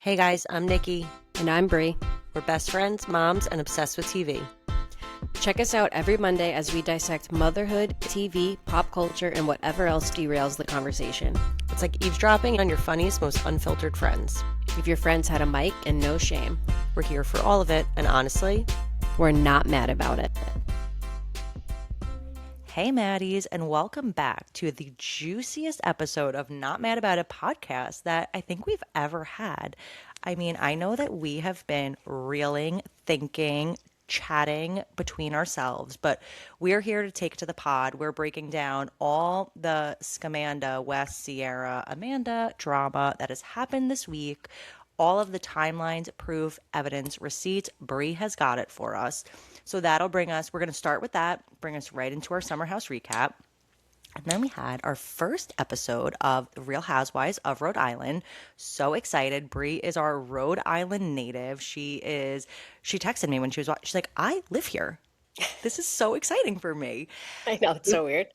Hey guys, I'm Nikki. And I'm Brie. We're best friends, moms, and obsessed with TV. Check us out every Monday as we dissect motherhood, TV, pop culture, and whatever else derails the conversation. It's like eavesdropping on your funniest, most unfiltered friends. If your friends had a mic and no shame, We're here for all of it, and honestly, we're not mad about it. hey Maddies, and welcome back to the juiciest episode of Not Mad About It podcast that I think we've ever had. I mean, I know that we have been reeling, thinking, chatting between ourselves, but we're here to take to the pod. We're breaking down all the Scamanda, West, Sierra, Amanda drama that has happened this week, all of the timelines, proof, evidence, receipts. Brie has got it for us. So that'll bring us, we're going to start with that, bring us right into our Summer House recap. And then we had our first episode of The Real Housewives of Rhode Island. So excited. Brie is our Rhode Island native. She texted me when she's like, I live here. This is so exciting for me. I know, it's so weird.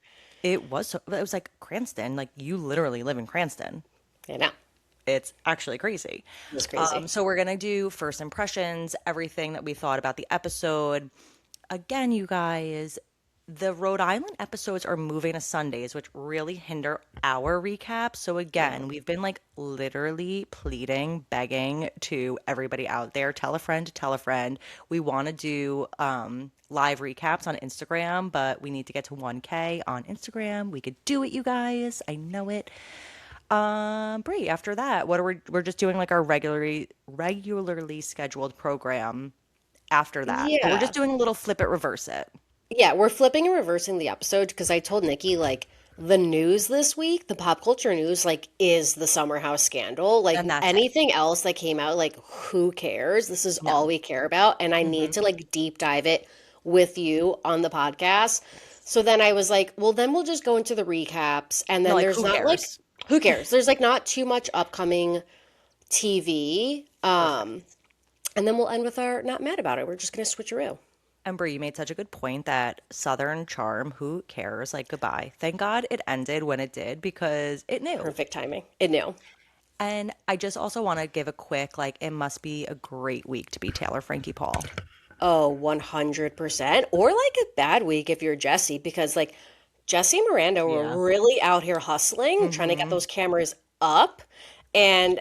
It was like Cranston. Like, you literally live in Cranston. I know. It's actually crazy. It's crazy. So we're going to do first impressions, everything that we thought about the episode. Again, you guys, the Rhode Island episodes are moving to Sundays, which really hinder our recap. So again, we've been like literally pleading, begging to everybody out there, tell a friend to tell a friend. We want to do live recaps on Instagram, but we need to get to 1K on Instagram. We could do it, you guys. I know it. Brie, after that, we're just doing like our regularly scheduled program after that. But we're Yeah. just doing a little flip it, reverse it. Yeah, we're flipping and reversing the episode because I told Nikki, like, the news this week, the pop culture news, like, is the Summer House scandal. Like, And that's it. anything else that came out, like, who cares? This is all No. we care about. And I need to, like, deep dive it with you on the podcast. So then I was like, well, then we'll just go into the recaps. And No, then like there's who not, like, cares? who cares? There's, like, not too much upcoming TV. And then we'll end with our not mad about it. We're just going to switcheroo. And Brie, you made such a good point that Southern charm, who cares? Like, goodbye. Thank God it ended when it did because it knew. Perfect timing. It knew. And I just also want to give a quick, like, it must be a great week to be Taylor Frankie Paul. Oh, 100%. Or like a bad week if you're Jesse, because like Jesse and Miranda Yeah. were really out here hustling, trying to get Mm-hmm. those cameras up. And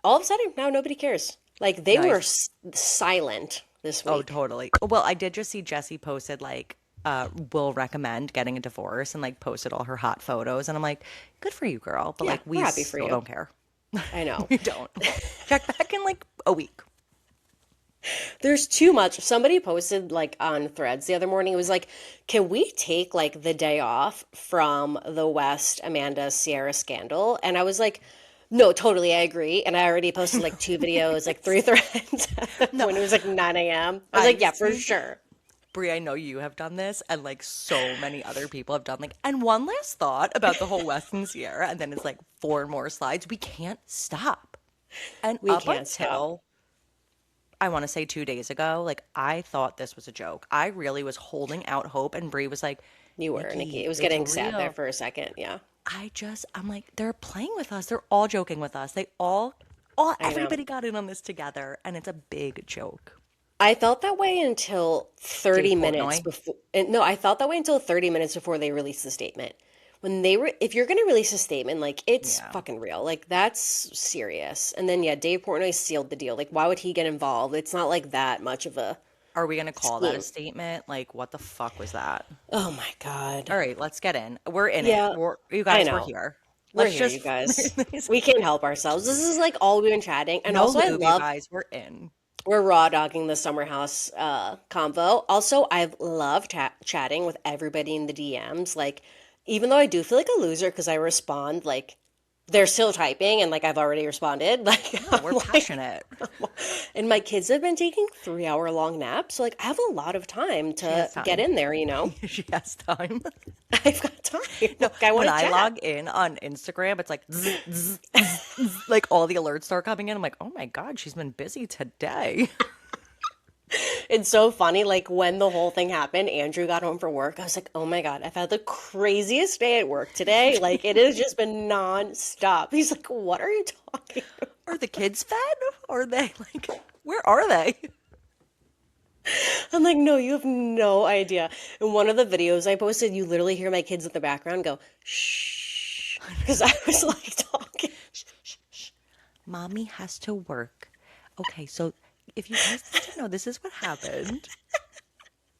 all of a sudden, now nobody cares. Like they were Nice. silent this Oh, week. totally. Well, I did just see Jessie posted, like, will recommend getting a divorce and, like, posted all her hot photos. And I'm like, good for you, girl. But, Yeah, like, we're we happy for still you. don't care. I know. We don't. Check back in, like, a week. There's too much. Somebody posted like on Threads the other morning. It was like, can we take like the day off from the West Amanda Sierra scandal? And I was like, no, totally, I agree. And I already posted like two videos, like three threads when it was like 9 a.m. I was I like, yeah, for see. sure. Brie, I know you have done this, and like so many other people have done like, and one last thought about the whole Western Sierra, and then it's like four more slides. We can't stop. And We up can't stop. until I want to say 2 days ago, like I thought this was a joke. I really was holding out hope, and Brie was like, You were, Nikki. Nikki, It was it's getting sad there real. for a second. Yeah, I'm like, they're playing with us. They're all joking with us. I know. Everybody got in on this together, and it's a big joke. I felt that way until Dave 30 minutes Portnoy. before. No, I felt that way until 30 minutes before they released the statement. When they were, if you're going to release a statement, like it's Yeah. fucking real. Like that's serious. And then, yeah, Dave Portnoy sealed the deal. Like, why would he get involved? It's not like that much of a Are we gonna call that a scheme. statement? Like, what the fuck was that? Oh my God. All right, let's get in. We're in it. Yeah, You I guys, we're know. here. We're Let's here, you just guys. We can't help ourselves. This is like all we've been chatting. And no also, I lube, you love guys. We're in. we're raw dogging the summer house convo. Also, I've loved chatting with everybody in the DMs. Like, even though I do feel like a loser because I respond, like, they're still typing and, like, I've already responded. Like, No, we're I'm like, passionate. and my kids have been taking 3 hour long naps. So, like, I have a lot of time She to has get time. in there, you know? She has time. I've got time. No, Like, I want when to I chat. log in on Instagram, it's like zzz, zzz, zzz, zzz, like all the alerts start coming in. I'm like, oh my God, she's been busy today. It's so funny. Like when the whole thing happened, Andrew got home from work. I was like, oh my God, I've had the craziest day at work today. Like it has just been nonstop. He's like, what are you talking about? Are the kids fed? Are they like, where are they? I'm like, no, you have no idea. In one of the videos I posted, you literally hear my kids in the background go, shh, because I was like talking. Shh, shh, shh. Mommy has to work. Okay, so if you guys need to know, this is what happened.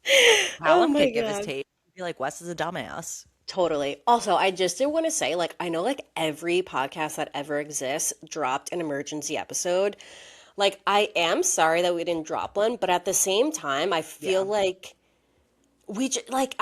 Oh Callum my could give his God. take. He'd be like, Wes is a dumbass. Totally. Also, I just did want to say, like, I know like every podcast that ever exists dropped an emergency episode. Like, I am sorry that we didn't drop one, but at the same time, I feel Yeah. like like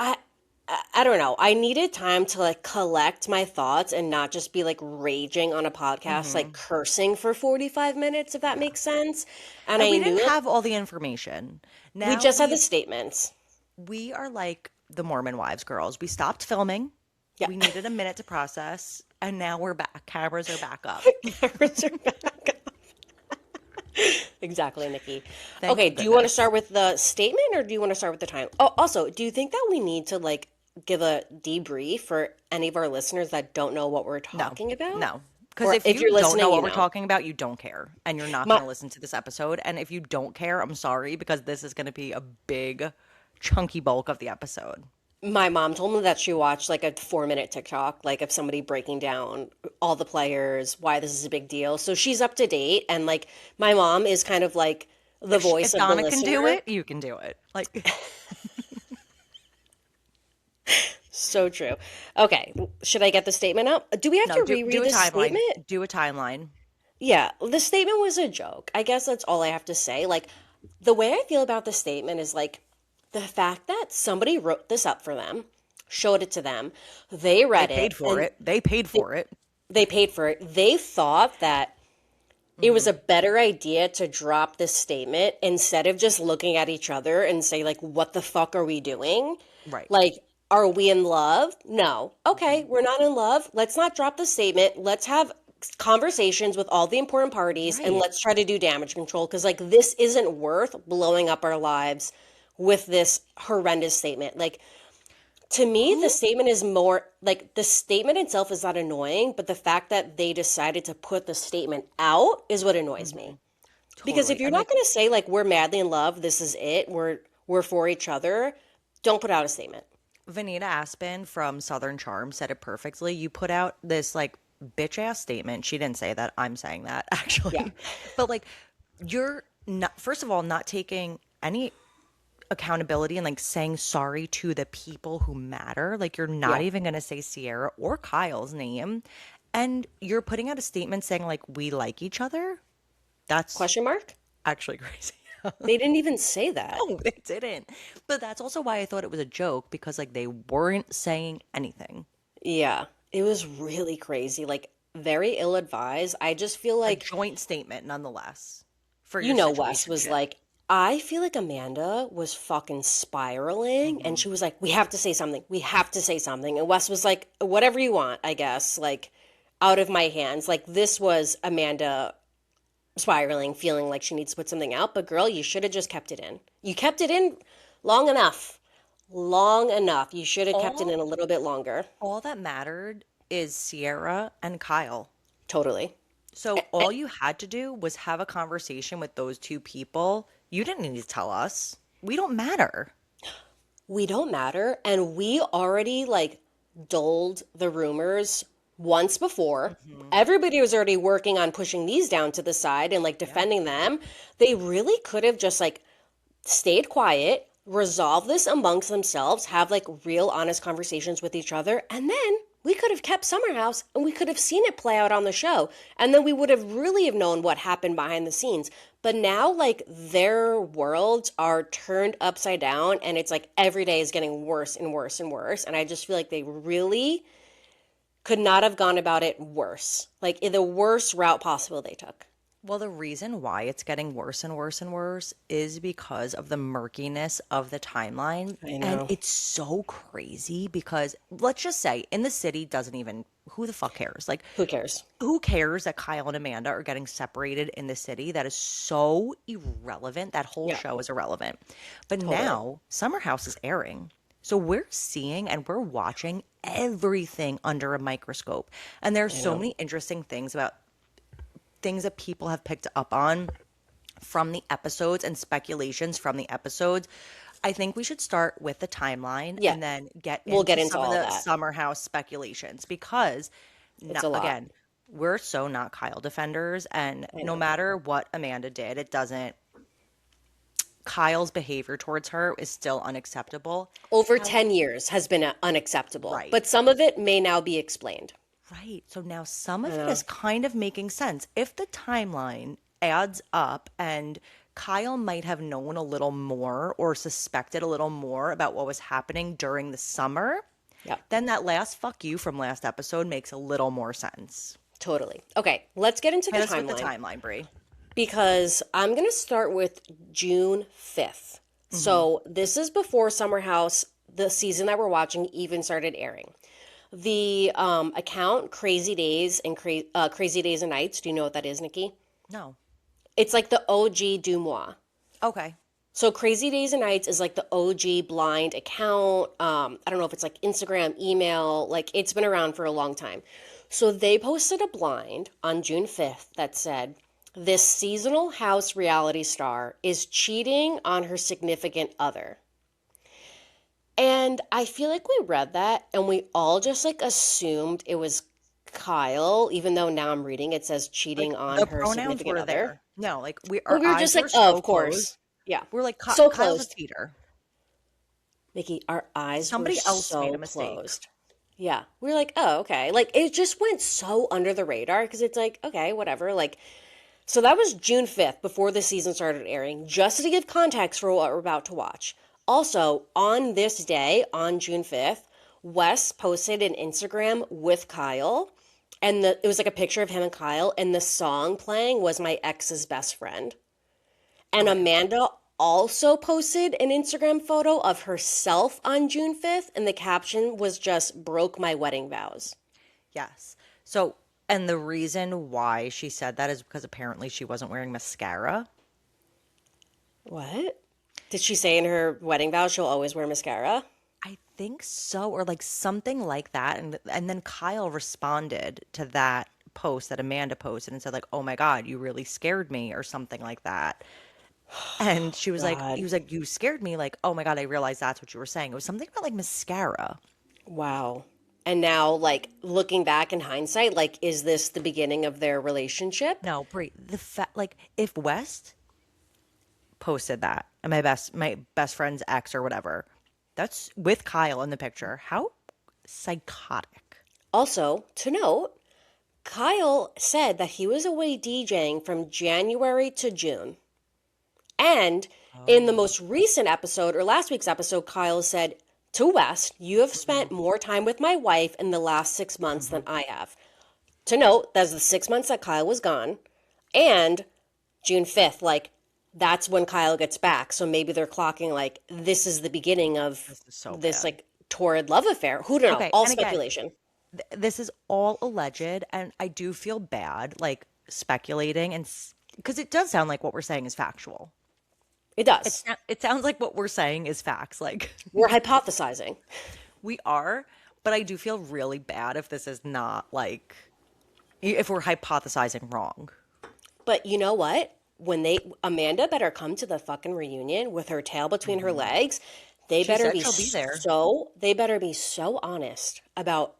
I don't know. I needed time to like collect my thoughts and not just be like raging on a podcast, like Hmm. cursing for 45 minutes, if that Yeah. makes sense. And And I we knew didn't like have all the information. we Now just had the we statements. we are like the Mormon Wives girls. We stopped filming. Yeah. We needed a minute to process, and now we're back. Cameras are back up. Cameras are back. Exactly, Nikki. Thank Okay, do you want to goodness. start with the statement or do you want to start with the time? Oh, also, do you think that we need to like give a debrief for any of our listeners that don't know what we're No, talking about? no. Because Or if if you you're don't know listening, you what we're know. talking about, you don't care. And you're not going My to listen to this episode. And if you don't care, I'm sorry, because this is going to be a big, chunky bulk of the episode. my mom told me that she watched like a 4 minute TikTok, like of somebody breaking down all the players, why this is a big deal. So she's up to date, and like my mom is kind of like the If voice of the Donna can do listener. it, you can do it. Like, So true. Okay, should I get the statement up? Do we have no, to do reread a this timeline. statement? Do a timeline. Yeah, the statement was a joke. I guess that's all I have to say. Like, the way I feel about the statement is like the fact that somebody wrote this up for them, showed it to them, they They read paid it, for and it. They paid for it. they paid for it. They thought that it was Hmm. a better idea to drop this statement instead of just looking at each other and say, like, what the fuck are we doing? Right. Like, are we in love? No. Okay, Hmm. we're not in love. Let's not drop the statement. Let's have conversations with all the important parties and Right. let's try to do damage control because, like, this isn't worth blowing up our lives with this horrendous statement. Like, to me, the Who? statement is more like the statement itself is not annoying, but the fact that they decided to put the statement out is what annoys Hmm. me. Because if Totally. you're And not like, going to say like we're madly in love, this is it, we're for each other, don't put out a statement. Vanita Aspen from Southern Charm said it perfectly. You put out this like bitch ass statement. She didn't say that. I'm saying that Yeah. actually. But like, you're not, first of all, not taking any accountability and like saying sorry to the people who matter. Like, you're not Yeah. even going to say Sierra or Kyle's name. And you're putting out a statement saying like, we like each other. That's Question mark? actually crazy. They didn't even say that. No, they didn't. But that's also why I thought it was a joke because like they weren't saying anything. Yeah. It was really crazy, like very ill advised. I just feel A like joint statement nonetheless for you your know, Wes was situationship. like, I feel like Amanda was fucking spiraling and Hmm. she was like, we have to say something. We have to say something. And Wes was like, whatever you want, I guess, like out of my hands. Like this was Amanda spiraling, feeling like she needs to put something out. But girl, you should have just kept it in. You kept it in long enough. Long enough. You should have kept it in all a little bit longer. all that mattered is Sierra and Kyle. Totally. So all you had to do was have a conversation with those two people. You didn't need to tell us. We don't matter. We don't matter. And we already like doled the rumors once before. Hmm. Everybody was already working on pushing these down to the side and like Yeah. defending them. They really could have just like stayed quiet, resolve this amongst themselves, have like real honest conversations with each other, and then we could have kept Summer House and we could have seen it play out on the show. And then we would have really have known what happened behind the scenes. But now like their worlds are turned upside down and it's like every day is getting worse and worse and worse. And I just feel like they really could not have gone about it worse. Like in the worst route possible they took. Well, the reason why it's getting worse and worse and worse is because of the murkiness of the timeline. I And know. it's so crazy because let's just say in the city doesn't even, who the fuck cares? Like, Who cares? who cares that Kyle and Amanda are getting separated in the city? That is so irrelevant. That whole Yeah, show is irrelevant. But totally. now Summer House is airing. So we're seeing and we're watching everything under a microscope. And there's I so know. many interesting things about things that people have picked up on from the episodes and speculations from the episodes. I think we should start with the timeline Yeah, and then get we'll get into into some of all the that. summer house speculations because It's not, a lot. again, we're so not Kyle defenders and I no know. matter what Amanda did, it doesn't Kyle's behavior towards her is still unacceptable. Over How 10 years has been unacceptable, right. but some of it may now be explained. Right. So now some I of it know. is kind of making sense. If the timeline adds up and Kyle might have known a little more or suspected a little more about what was happening during the summer, Yeah, then that last fuck you from last episode makes a little more sense. totally. Okay, let's get into the Hit us with the timeline timeline, Brie. because I'm going to start with June 5th. Hmm. So this is before Summer House, the season that we're watching, even started airing. The account Crazy Days and Crazy Days and Nights. Do you know what that is, Nikki? No. It's like the OG Dumois. Okay. So Crazy Days and Nights is like the OG blind account. I don't know if it's like Instagram, email, like it's been around for a long time. So they posted a blind on June 5th that said, this seasonal house reality star is cheating on her significant other. And I feel like we read that and we all just like assumed it was Kyle, even though now I'm reading it says cheating Like on the her pronouns significant were other. there. No, like But our we were just eyes like, were oh, of so closed. course. Yeah. We're like So Kyle's a closed. cheater. Nikki, our eyes were Somebody else made so a mistake. closed. Yeah. We were like, oh, okay. Like it just went so under the radar because it's like, okay, whatever. Like, so that was June 5th before the season started airing, just to give context for what we're about to watch. Also, on this day, on June 5th, Wes posted an Instagram with Kyle, and it was like a picture of him and Kyle, and the song playing was My Ex's Best Friend. And Okay. Amanda also posted an Instagram photo of herself on June 5th, and the caption was just broke my wedding vows. Yes. So, and the reason why she said that is because apparently she wasn't wearing mascara. What? Did she say in her wedding vows she'll always wear mascara? I think so, or like something like that. And then Kyle responded to that post that Amanda posted and said, like, oh my God, you really scared me, or something like that. And she was like, he God. was like, you scared me, like, oh my God, I realized that's what you were saying. It was something about like mascara. Wow. And now, like, looking back in hindsight, like, is this the beginning of their relationship? No, Brie, the fact like if West posted that and my best friend's ex or whatever, that's with Kyle in the picture. How psychotic. Also, to note, Kyle said that he was away DJing from January to June. And in the Oh. most recent episode, or last week's episode, Kyle said to West, you have Hmm. spent more time with my wife in the last 6 months Hmm. than I have. To note, that's the 6 months that Kyle was gone. And June 5th, like, that's when Kyle gets back. So maybe they're clocking, like, this is the beginning of This is so this, bad. like, torrid love affair. Who knows? Okay, All and again, speculation. this is all alleged, and I do feel bad, like speculating, and because it does sound like what we're saying is factual. It does. It sounds like what we're saying is facts. Like We're hypothesizing. we are, but I do feel really bad if this is not like if we're hypothesizing wrong. But you know what? When Amanda better come to the fucking reunion with her tail between her Hmm. legs. She said she'll be there. They better be so honest about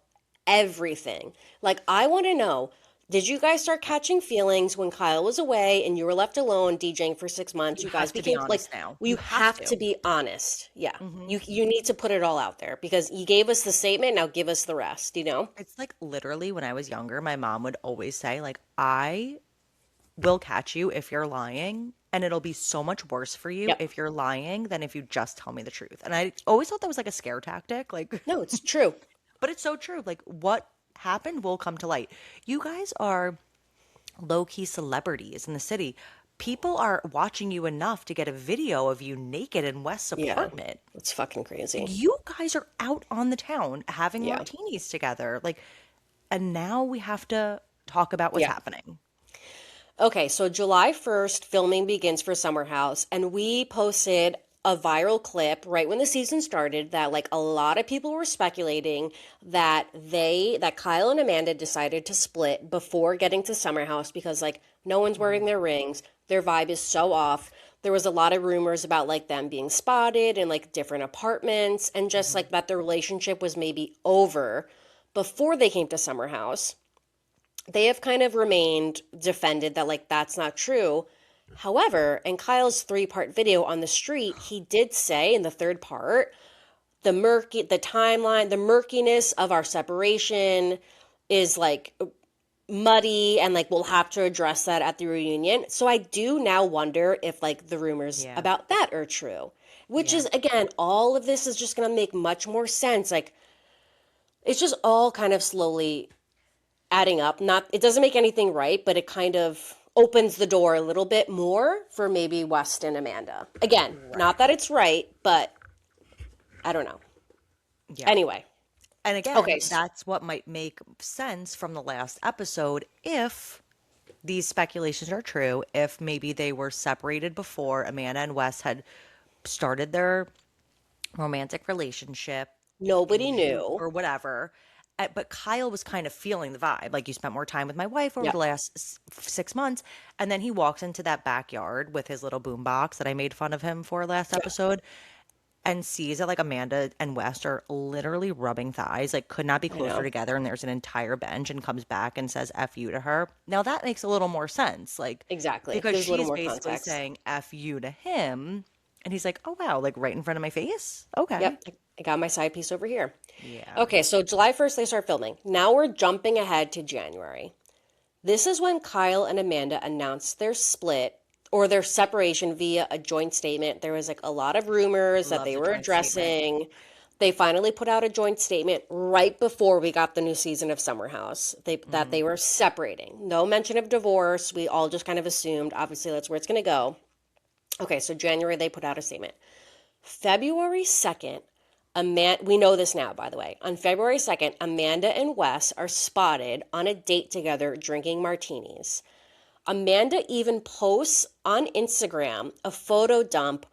everything. Like I want to know, did you guys start catching feelings when Kyle was away and you were left alone DJing for 6 months? You You guys have to be became like honest now. you You have have to to. be honest. Yeah. Hmm. You need to put it all out there because you gave us the statement, now give us the rest, you know? It's like literally when I was younger, my mom would always say, like, I will catch you if you're lying, and it'll be so much worse for you Yep. if you're lying than if you just tell me the truth. And I always thought that was like a scare tactic, like, No, it's true. but it's so true. Like, what happened will come to light. You guys are low-key celebrities in the city. People are watching you enough to get a video of you naked in West's Yeah. apartment. It's fucking crazy. You guys are out on the town having Yeah. martinis together. Like, and now we have to talk about what's Yeah. happening. Okay, so July 1st, filming begins for Summer House, and we posted a viral clip right when the season started that like a lot of people were speculating that Kyle and Amanda decided to split before getting to Summer House because like no one's wearing their rings, their vibe is so off. There was a lot of rumors about like them being spotted in like different apartments and just like that the relationship was maybe over before they came to Summer House. They have kind of remained defended that like that's not true. However, in Kyle's three-part video on the street, he did say in the third part, the timeline, the murkiness of our separation is like muddy and like we'll have to address that at the reunion. So I do now wonder if like the rumors Yeah. about that are true. Which Yeah. is again, all of this is just going to make much more sense. Like it's just all kind of slowly adding up. Not it doesn't make anything right, but it kind of opens the door a little bit more for maybe West and Amanda. Again, not that it's right, but I don't know. Yeah. Anyway, And again, okay. that's what might make sense from the last episode if these speculations are true, if maybe they were separated before Amanda and Wes had started their romantic relationship in Nobody June knew. or whatever. But Kyle was kind of feeling the vibe. Like, you spent more time with my wife over Yeah. the last 6 months. And then he walks into that backyard with his little boombox that I made fun of him for last episode and sees that like Amanda and West are literally rubbing thighs, like could not be I closer know. together. And there's an entire bench and comes back and says F you to her. Now that makes a little more sense. Like, Exactly. because There's a little she's more basically context. saying F you to him. And he's like, oh, wow, like right in front of my face. Okay. Yep. I got my side piece over here. Yeah. Okay, so July 1st, they start filming. Now we're jumping ahead to January. This is when Kyle and Amanda announced their split or their separation via a joint statement. There was like a lot of rumors that Love they the were joint statement. addressing. They finally put out a joint statement right before we got the new season of Summer House that they were separating. No mention of divorce. We all just kind of assumed, obviously, that's where it's going to go. Okay, so January, they put out a statement. February 2nd, we know this now, by the way. On February 2nd, Amanda and Wes are spotted on a date together drinking martinis. Amanda even posts on Instagram a photo dump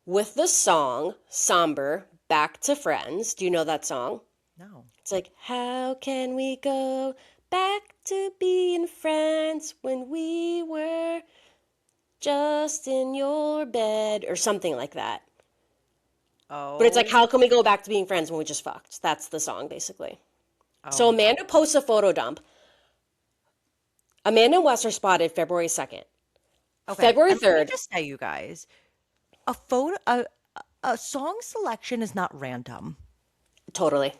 with the song Somber, Back to Friends. Do you know that song? No. It's like, how can we go back to being friends when we were just in your bed or something like that. But it's like, Oh. how can we go back to being friends when we just fucked? That's the song, basically. So Oh. Amanda posts a photo dump. Amanda and Wes are spotted February 2nd. Okay. February And let me 3rd, just say, you guys, a song selection is not random. totally.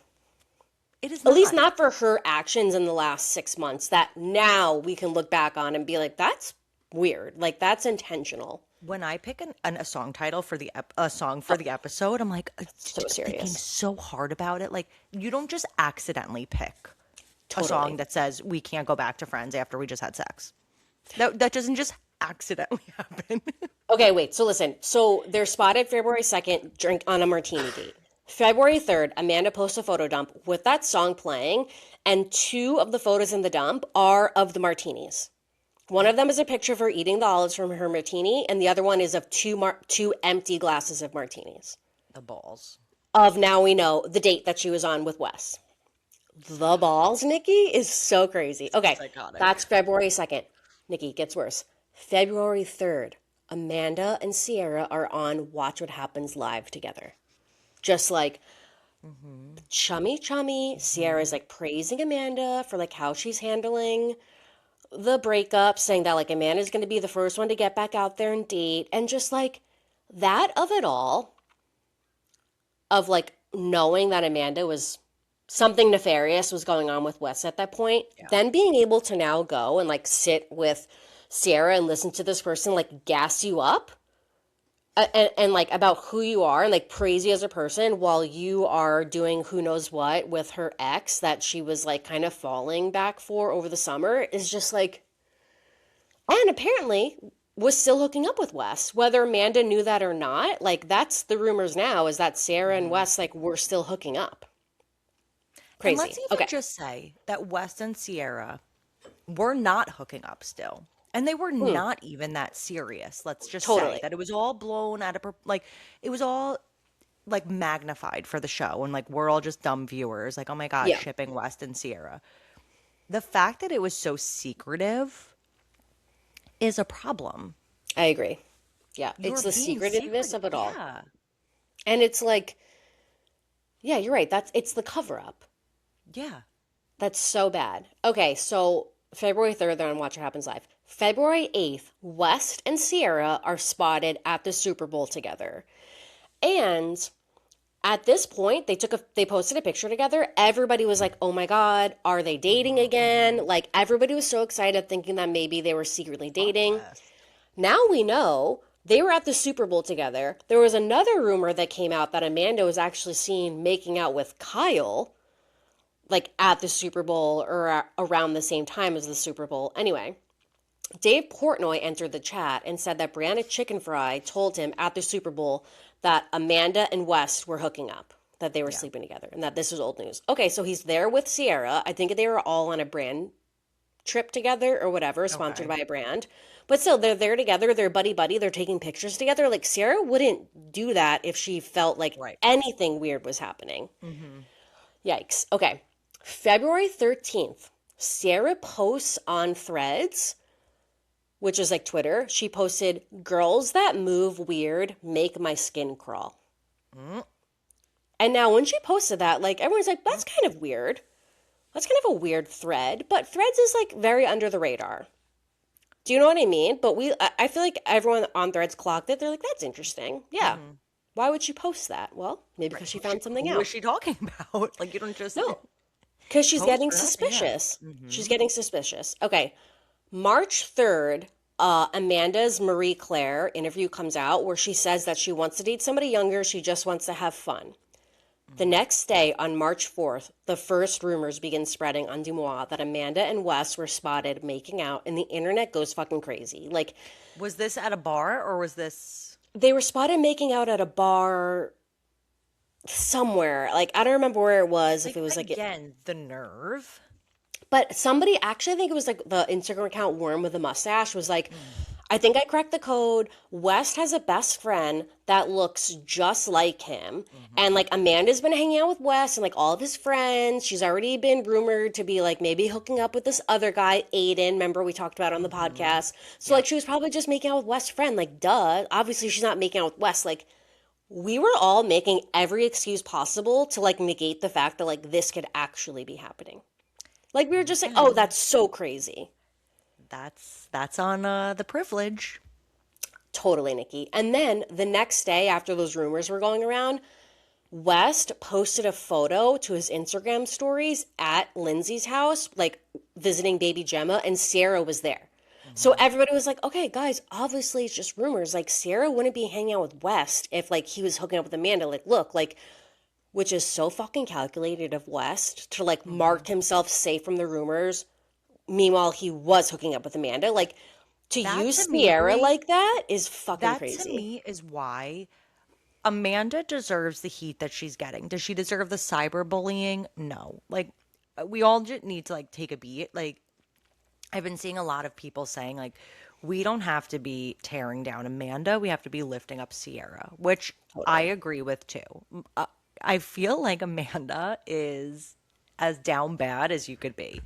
It is At least not. not for her actions in the last 6 months that now we can look back on and be like, that's weird. Like, that's intentional. When I pick a song title for a song for the episode, I'm like So thinking serious. so hard about it. Like, you don't just accidentally pick a Totally. song that says we can't go back to friends after we just had sex. That doesn't just accidentally happen. Okay, wait. So listen. So they're spotted February 2nd, drink on a martini date. February 3rd, Amanda posts a photo dump with that song playing, and two of the photos in the dump are of the martinis. One of them is a picture of her eating the olives from her martini, and the other one is of two empty glasses of martinis. The balls. Of now we know the date that she was on with Wes. The balls, Nikki, is so crazy. Okay, Psychotic. that's February 2nd. Nikki, gets worse. February 3rd, Amanda and Sierra are on Watch What Happens Live together. Just like chummy. Sierra's like praising Amanda for like how she's handling the breakup, saying that like Amanda's going to be the first one to get back out there and date. And just like that of it all, of like knowing that Amanda was something nefarious was going on with Wes at that point, then being able to now go and like sit with Sierra and listen to this person like gas you up and like about who you are and like praise you as a person while you are doing who knows what with her ex that she was like kind of falling back for over the summer is just like And apparently was still hooking up with Wes, whether Amanda knew that or not. Like that's the rumors now is that Sarah and Mhm. Wes like were still hooking up. And let's Crazy. even Okay. just say that West and Sierra were not hooking up still. And they were Mm, not even that serious. Let's just say totally. that it was all blown out of like it was all like magnified for the show and like we're all just dumb viewers like oh my god Yeah, shipping West and Sierra. The fact that it was so secretive is a problem. I agree. Yeah, You're it's the being secretiveness secretive. of it all. Yeah. And it's like, yeah, you're right. It's the cover up. Yeah. That's so bad. Okay, so February 3rd, they're on Watch What Happens Live. February 8th, West and Sierra are spotted at the Super Bowl together. And at this point, they posted a picture together. Everybody was like, "Oh my God, are they dating again?" Like everybody was so excited thinking that maybe they were secretly Fuck dating. West. Now we know they were at the Super Bowl together. There was another rumor that came out that Amanda was actually seen making out with Kyle like at the Super Bowl or around the same time as the Super Bowl. Anyway, Dave Portnoy entered the chat and said that Brianna Chicken Fry told him at the Super Bowl that Amanda and West were hooking up, that they were Yeah. sleeping together, and that this was old news. Okay, so he's there with Sierra. I think they were all on a brand trip together or whatever, sponsored Okay. by a brand. But still, they're there together. They're buddy buddy. They're taking pictures together. Like Sierra wouldn't do that if she felt like Right. anything weird was happening. Hmm. Yikes. Okay. February 13th, Sarah posts on Threads, which is like Twitter. She posted, "Girls that move weird make my skin crawl." Mm. And now when she posted that, like everyone's like, that's kind of weird. That's kind of a weird thread. But Threads is like very under the radar. Do you know what I mean? But I feel like everyone on Threads clocked it. They're like, that's interesting. Yeah. Hmm. Why would she post that? Well, maybe Right. because she found something Who is out. she talking about? Like you don't just No, because she's post getting for nothing. Yeah. suspicious. Hmm. She's getting suspicious. Okay. March 3rd, Amanda's Marie Claire interview comes out where she says that she wants to date somebody younger. She just wants to have fun. The next day, on March 4th, the first rumors begin spreading on Dumois that Amanda and Wes were spotted making out, and the internet goes fucking crazy. Like, Was this at a bar or was this they were spotted making out at a bar somewhere. Like, I don't remember where it was, if like it was like again the nerve? but somebody actually, I think it was like the Instagram account Worm with a mustache was like, I think I cracked the code. West has a best friend that looks just like him. And Hmm. like Amanda's been hanging out with West and like all of his friends. She's already been rumored to be like maybe hooking up with this other guy, Aiden. Remember we talked about on the Hmm. podcast. So Yeah. like she was probably just making out with West's friend. Like, duh. Obviously she's not making out with West. Like we were all making every excuse possible to like negate the fact that like this could actually be happening. Like we were just like, oh, Again, that's so crazy. that's on the privilege. Totally, Nikki. And then the next day, after those rumors were going around, West posted a photo to his Instagram stories at Lindsay's house, like visiting baby Gemma, and Sarah was there. So Hmm. everybody was like, okay, guys, obviously it's just rumors. Like, Sarah wouldn't be hanging out with West if, like, he was hooking up with Amanda. Like, look, like, which is so fucking calculated of West to, like, Hmm. mark himself safe from the rumors. Meanwhile, he was hooking up with Amanda. Like, to That use to me, Sierra Brie, like that is fucking that to crazy. me is why Amanda deserves the heat that she's getting. Does she deserve the cyberbullying? No. Like we all just need to like take a beat. Like I've been seeing a lot of people saying like we don't have to be tearing down Amanda, we have to be lifting up Sierra, which I Totally. agree with too. I feel like Amanda is as down bad as you could be.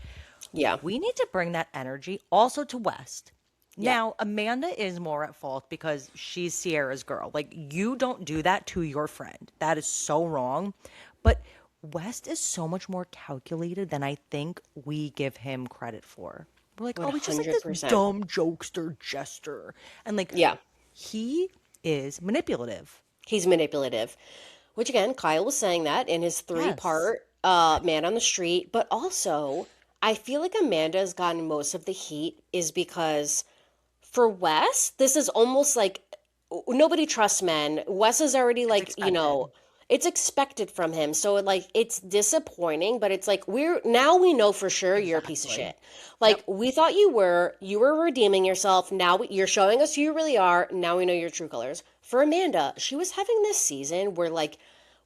Yeah. We need to bring that energy also to West. Yeah. Now, Amanda is more at fault because she's Sierra's girl. Like, you don't do that to your friend. That is so wrong. But West is so much more calculated than I think we give him credit for. We're like, oh, he's just like this 100%. dumb jokester jester. And like, Yeah. he is manipulative. He's manipulative. Which again, Kyle was saying that in his Yes. three-part Man on the Street, but also I feel like Amanda's gotten most of the heat is because for Wes, this is almost like nobody trusts men. Wes is already It's like, expected. it's expected from him. So like it's disappointing, but it's like now we know for sure you're a piece of Exactly. shit. Yep. Like we thought you were redeeming yourself. Now you're showing us who you really are. Now we know your true colors. For Amanda, she was having this season where like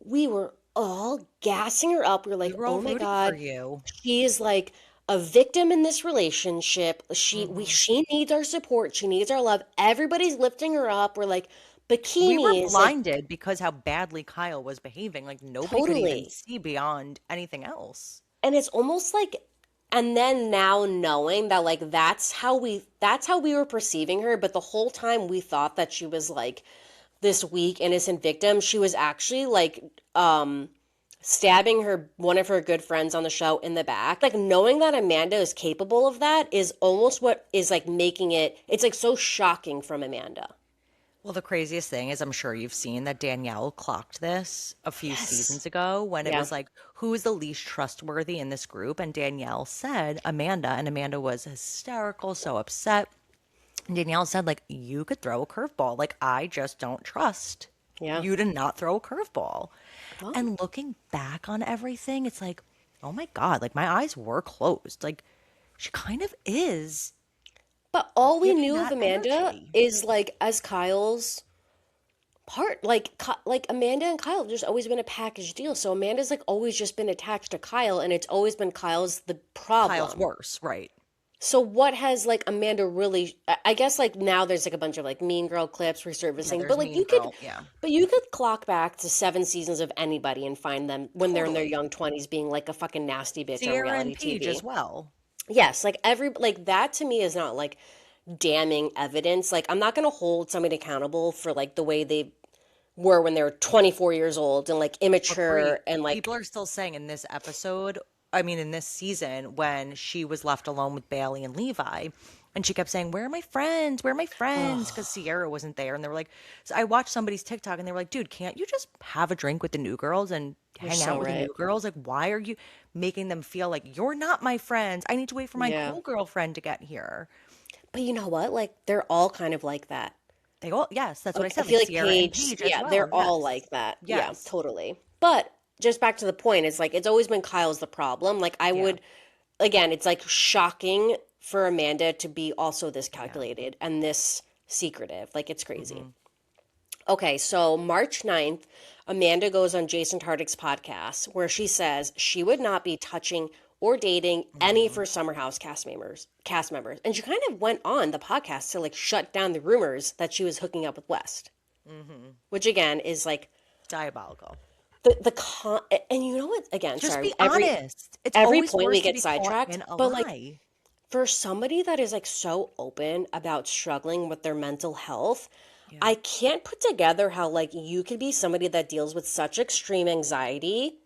we were all gassing her up. We were We like, were all "Oh my rooting for God, you. she is like a victim in this relationship. Hmm. She needs our support. She needs our love. Everybody's lifting her up. We're like We were bikinis, like blinded because how badly Kyle was behaving. Like nobody could even totally." see beyond anything else. And it's almost like, and then now knowing that like that's how we were perceiving her, but the whole time we thought that she was like this weak innocent victim. She was actually like stabbing one of her good friends on the show in the back. Like knowing that Amanda is capable of that is almost what is like making it's like so shocking from Amanda. Well, the craziest thing is, I'm sure you've seen that Danielle clocked this a few Yes. seasons ago when it Yeah. was like, who is the least trustworthy in this group? And Danielle said Amanda, and Amanda was hysterical, so upset. And Danielle said, like, you could throw a curveball. Like, I just don't trust Yeah. you to not throw a curveball. Well, And looking back on everything, it's like, oh my God, like my eyes were closed. Like, she kind of is but all we giving knew of that Amanda energy. is like as Kyle's part, like Amanda and Kyle have just always been a package deal. So Amanda's like always just been attached to Kyle, and it's always been Kyle's the Kyle's problem. worse, right? So what has like Amanda really, I guess like now there's like a bunch of like Mean Girl clips Yeah, resurfacing, there's but like Mean Girl. Yeah, you could clock back to 7 seasons of anybody and find them when they're in their totally. young 20s being like a fucking nasty bitch on Sierra and reality Paige as TV. well. Yes, like like that to me is not like damning evidence. Like I'm not going to hold somebody accountable for like the way they were when they were 24 years old and like But Brie, immature and like people are still saying in this episode, I mean, in this season, when she was left alone with Bailey and Levi, and she kept saying, "Where are my friends? Where are my friends?" Because oh, Sierra wasn't there, and they were like, so I watched somebody's TikTok, and they were like, "Dude, can't you just have a drink with the new girls and you're hang so out with the right. new girls? Like, why are you making them feel like you're not my friends? I need to wait for my Yeah. cool girlfriend to get here." But you know what? Like they're all kind of like that. They all, yes, that's what I Like I said, like feel like Sierra and Paige, Paige as yeah, well. they're all Yes, like that. Yeah, yes, totally. But just back to the point, it's like it's always been Kyle's the problem. Like I yeah, would again, it's like shocking for Amanda to be also this yeah. calculated and this secretive. Like it's crazy. Hmm. Okay, so March 9th, Amanda goes on Jason Tartick's podcast where she says she would not be touching or dating any of Hmm. her Summer House cast members. And she kind of went on the podcast to like shut down the rumors that she was hooking up with West, Hmm. which again is like Diabolical. the con and you know what, again, Just sorry, be every honest. It's every always point we worse to get be caught sidetracked, in a but like lie. for somebody that is like so open about struggling with their mental health, Yeah. I can't put together how like you could be somebody that deals with such extreme anxiety,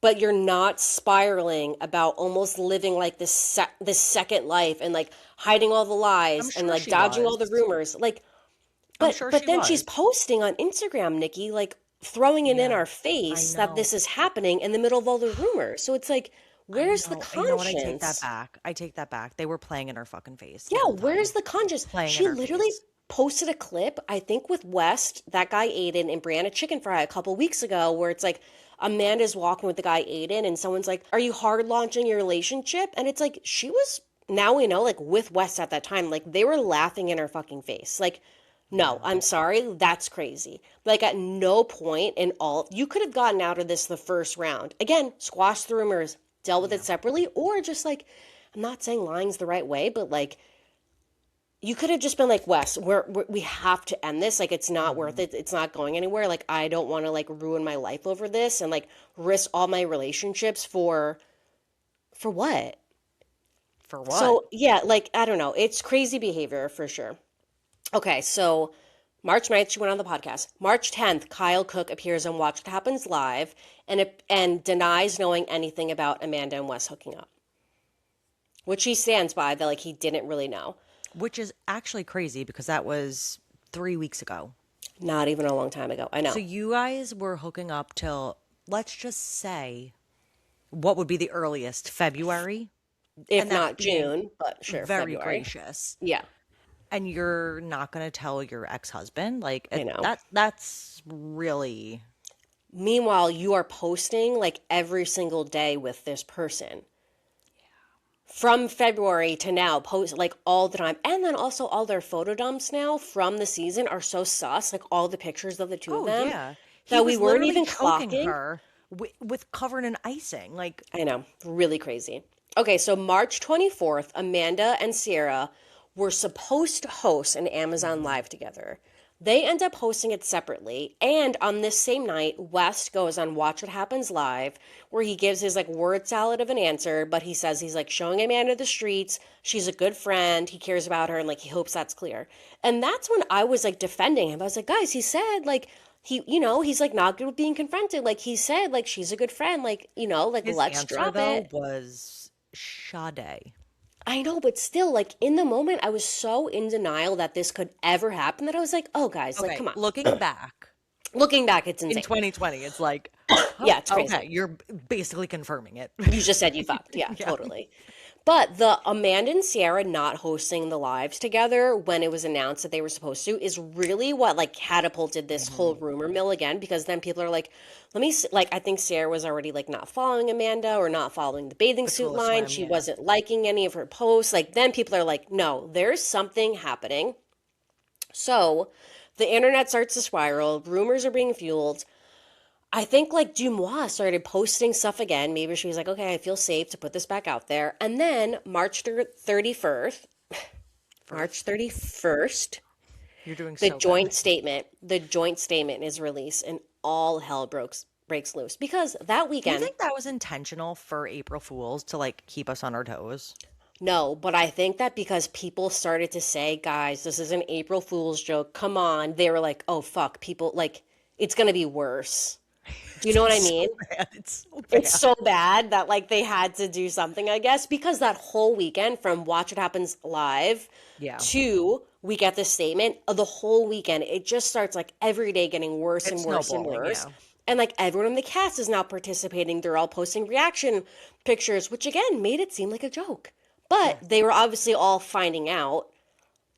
but you're not spiraling about almost living like this second life and like hiding all the I'm lies and sure like she dodging all the was. rumors. Like I'm but sure but she then she's was. posting on Instagram, Nikki, like throwing it in Yeah. our I face that know. this is happening in the middle of all the rumors. So it's like, I where's the know. You know what? I take that conscience? back. I take that back. They were playing in her fucking face the Yeah, whole where's time. the conscience? Playing in She her literally face. posted a clip, I think with West, that guy Aiden, and Brianna Chicken Fry a couple weeks ago, where it's like Amanda's walking with the guy Aiden, and someone's like, "Are you hard launching your relationship?" And it's like she was. Now we know, like with West at that time, like they were laughing in her fucking face. Like, no, Yeah. I'm sorry, that's crazy. Like at no point in all, you could have gotten out of this the first round. Again, squash the rumors, dealt with it Yeah. separately, or just like, I'm not saying lying's the right way, but like you could have just been like, Wes, we have to end this. Like, it's not worth Hmm. it. It's not going anywhere. Like, I don't want to like ruin my life over this and like risk all my relationships for what? For what? So yeah, like I don't know. It's crazy behavior for sure. Okay, so March 9th, she went on the podcast. March 10th, Kyle Cook appears on Watch What Happens Live and denies knowing anything about Amanda and Wes hooking up, which he stands by that like he didn't really know. Which is actually crazy because that was 3 weeks ago. Not even a long time ago. I So know. you guys were hooking up till, let's just say, what would be the earliest? February? If And that's not being June, but sure, very February. gracious. Yeah, And you're not going to tell your ex-husband? Like I know. that's really Meanwhile, you are posting like every single day with this person. From February to now, post like all the time. And then also all their photo dumps now from the season are so sus, like all the pictures of the two of Oh, them, yeah. He that we was weren't literally even choking clocking. her with covered in icing. Like, I know, really crazy. Okay, so March 24th, Amanda and Sierra were supposed to host an Amazon mhm. Live together. They end up hosting it separately, and on this same night, West goes on Watch What Happens Live, where he gives his like word salad of an answer, but he says he's like showing Amanda the streets, she's a good friend, he cares about her, and like he hopes that's clear. And that's when I was like defending him. I was like, guys, he said like he's like not good with being confronted. Like he said, like she's a good friend. Like, like His let's answer, drop though, it. was Sade. I know, but still, like in the moment, I was so in denial that this could ever happen that I was like, oh, guys, like, Okay, come on. looking back Looking back, it's in insane. 2020, it's like, oh, Yeah, it's okay, crazy. you're basically confirming it. You just said you fucked. Yeah, Yeah. totally. But the Amanda and Sierra not hosting the lives together when it was announced that they were supposed to is really what like catapulted this whole hmm rumor mill again, because then people are like, let me like I think Sierra was already like not following Amanda or not following the bathing suit Fatula line. swim, She yeah. wasn't liking any of her posts. Like then people are like, no, there's something happening. So the internet starts to spiral, rumors are being fueled. I think like Dumois started posting stuff again. Maybe she was like, okay, I feel safe to put this back out there. And then March First, 31st, you're doing the so good. joint statement is released and all hell breaks loose. Because that Do you weekend, think that was intentional for April Fools to like keep us on our toes? no, but I think that because people started to say, guys, this is an April Fool's joke. Come on. They were like, oh, fuck, people, like, it's going to be worse. You know what I It's so mean? bad. It's so It's bad. so bad that like they had to do something, I guess, because that whole weekend from Watch What Happens Live Yeah. to we get this statement, the whole weekend, it just starts like every day getting worse and It's worse and snowballing, worse. yeah. And like everyone in the cast is now participating. They're all posting reaction pictures, which again made it seem like a joke. But Yeah. they were obviously all finding out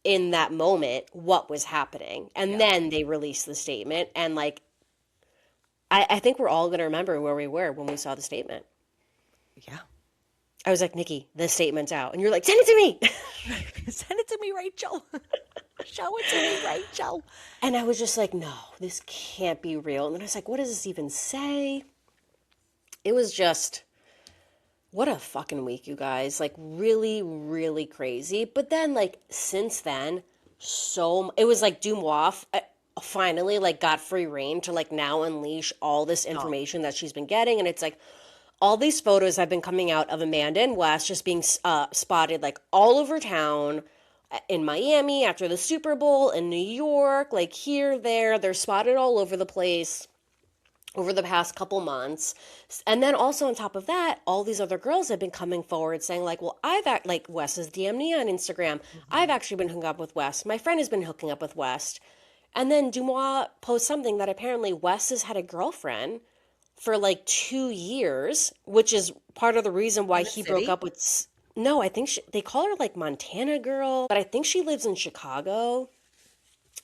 in that moment what was happening. And Yeah. then they released the statement. And like, I think we're all going to remember where we were when we saw the statement. Yeah. I was like, Nikki, the statement's out. And you're like, send it to me. Send it to me, Rachel. Show it to me, Rachel. And I was just like, no, this can't be real. And then I was like, what does this even say? It was just, what a fucking week, you guys. Like, really, really crazy. But then, like, since then, it was like Dumois finally, like, got free reign to, like, now unleash all this Oh, information that she's been getting. And it's like, all these photos have been coming out of Amanda and Wes just being spotted like all over town, in Miami after the Super Bowl, in New York, like here, there. They're spotted all over the place over the past couple months. And then also on top of that, all these other girls have been coming forward saying like, well, like Wes has DM'd me on Instagram. I've hmm actually been hooking up with Wes. My friend has been hooking up with Wes. And then Dumois posts something that apparently Wes has had a girlfriend for like 2 years, which is part of the reason why in the he broke city. up with. No, I think they call her like Montana girl, but I think she lives in Chicago.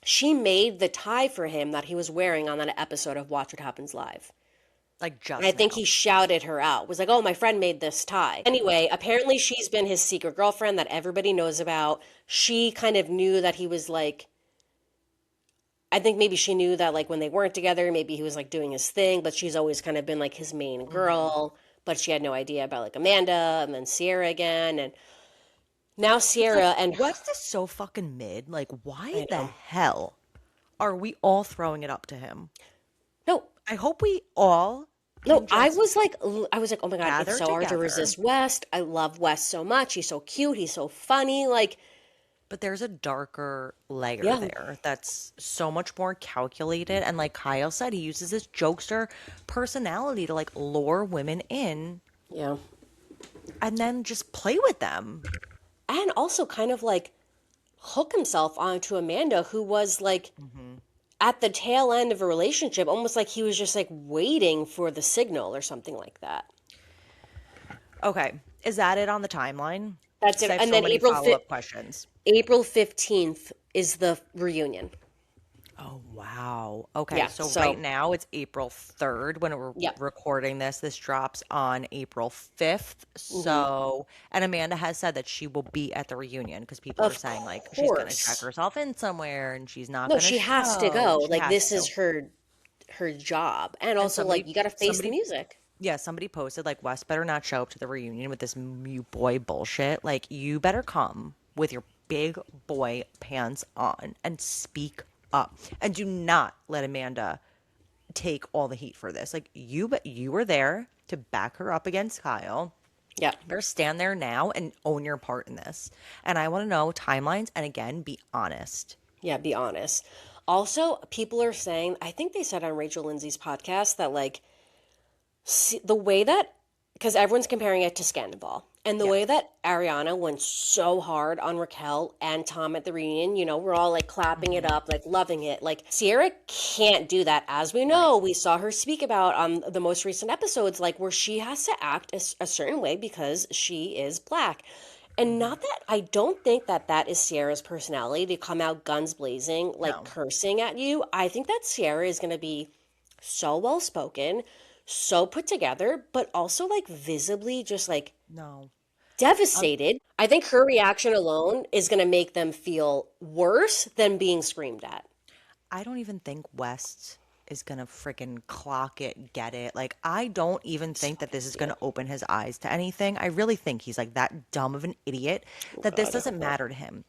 She made the tie for him that he was wearing on that episode of Watch What Happens Live. Like And I just think now. he shouted her out, was like, oh, my friend made this tie. Anyway, apparently she's been his secret girlfriend that everybody knows about. She kind of knew that he was like, I think maybe she knew that like when they weren't together, maybe he was like doing his thing, but she's always kind of been like his main hmm girl. But she had no idea about like Amanda and then Sierra again. And now It's like Sierra and West is so fucking mid. Like, why I the know. hell are we all throwing it up to him? No, I hope we all no, can just I was like, oh my God, it's gather so hard to together. resist West. I love West so much. He's so cute. He's so funny. Like, But there's a darker layer yeah, there that's so much more calculated. And like Kyle said, he uses this jokester personality to like lure women in yeah. and then just play with them. And also kind of like hook himself onto Amanda, who was like hmm at the tail end of a relationship, almost like he was just like waiting for the signal or something like that. Okay. Is that it on the timeline? That's Because it. I have And so then many follow up questions. April 15th is the reunion. Oh, wow. Okay, Yeah. so right So, now it's April 3rd when we're yep. recording this. This drops on April 5th. Hmm. So, and Amanda has said that she will be at the reunion because people are Of saying like she's going to check course. herself in somewhere and she's not No, going to she has to show. go. She Like has this to. is her job. And And also like you got to face the somebody, music. yeah, somebody posted like Wes better not show up to the reunion with this you boy bullshit. Like you better come with your big boy pants on and speak up. And do not let Amanda take all the heat for this. Like but you were there to back her up against Kyle. Yeah. You better stand there now and own your part in this. And I want to know timelines and again be honest. Yeah, be honest. Also, people are saying, I think they said on Rachel Lindsay's podcast that like the way that, because everyone's comparing it to Scandal, and the way Yes. that Ariana went so hard on Raquel and Tom at the reunion, we're all like clapping it Hmm. up, like loving it. Like Sierra can't do that, as we Right. know. We saw her speak about on the most recent episodes, like where she has to act a certain way because she is black. And Hmm. not that I don't think that that is Sierra's personality to come out guns blazing, like No. cursing at you. I think that Sierra is going to be so well spoken, so put together, but also like visibly just like No. Um, devastated. I think her reaction alone is going to make them feel worse than being screamed at. I don't even think West is gonna freaking clock it, get it. Like, I don't even So think I that can this is see gonna it. open his eyes to anything. I really think he's like that dumb of an idiot Oh that this God, I doesn't hope not. matter to him.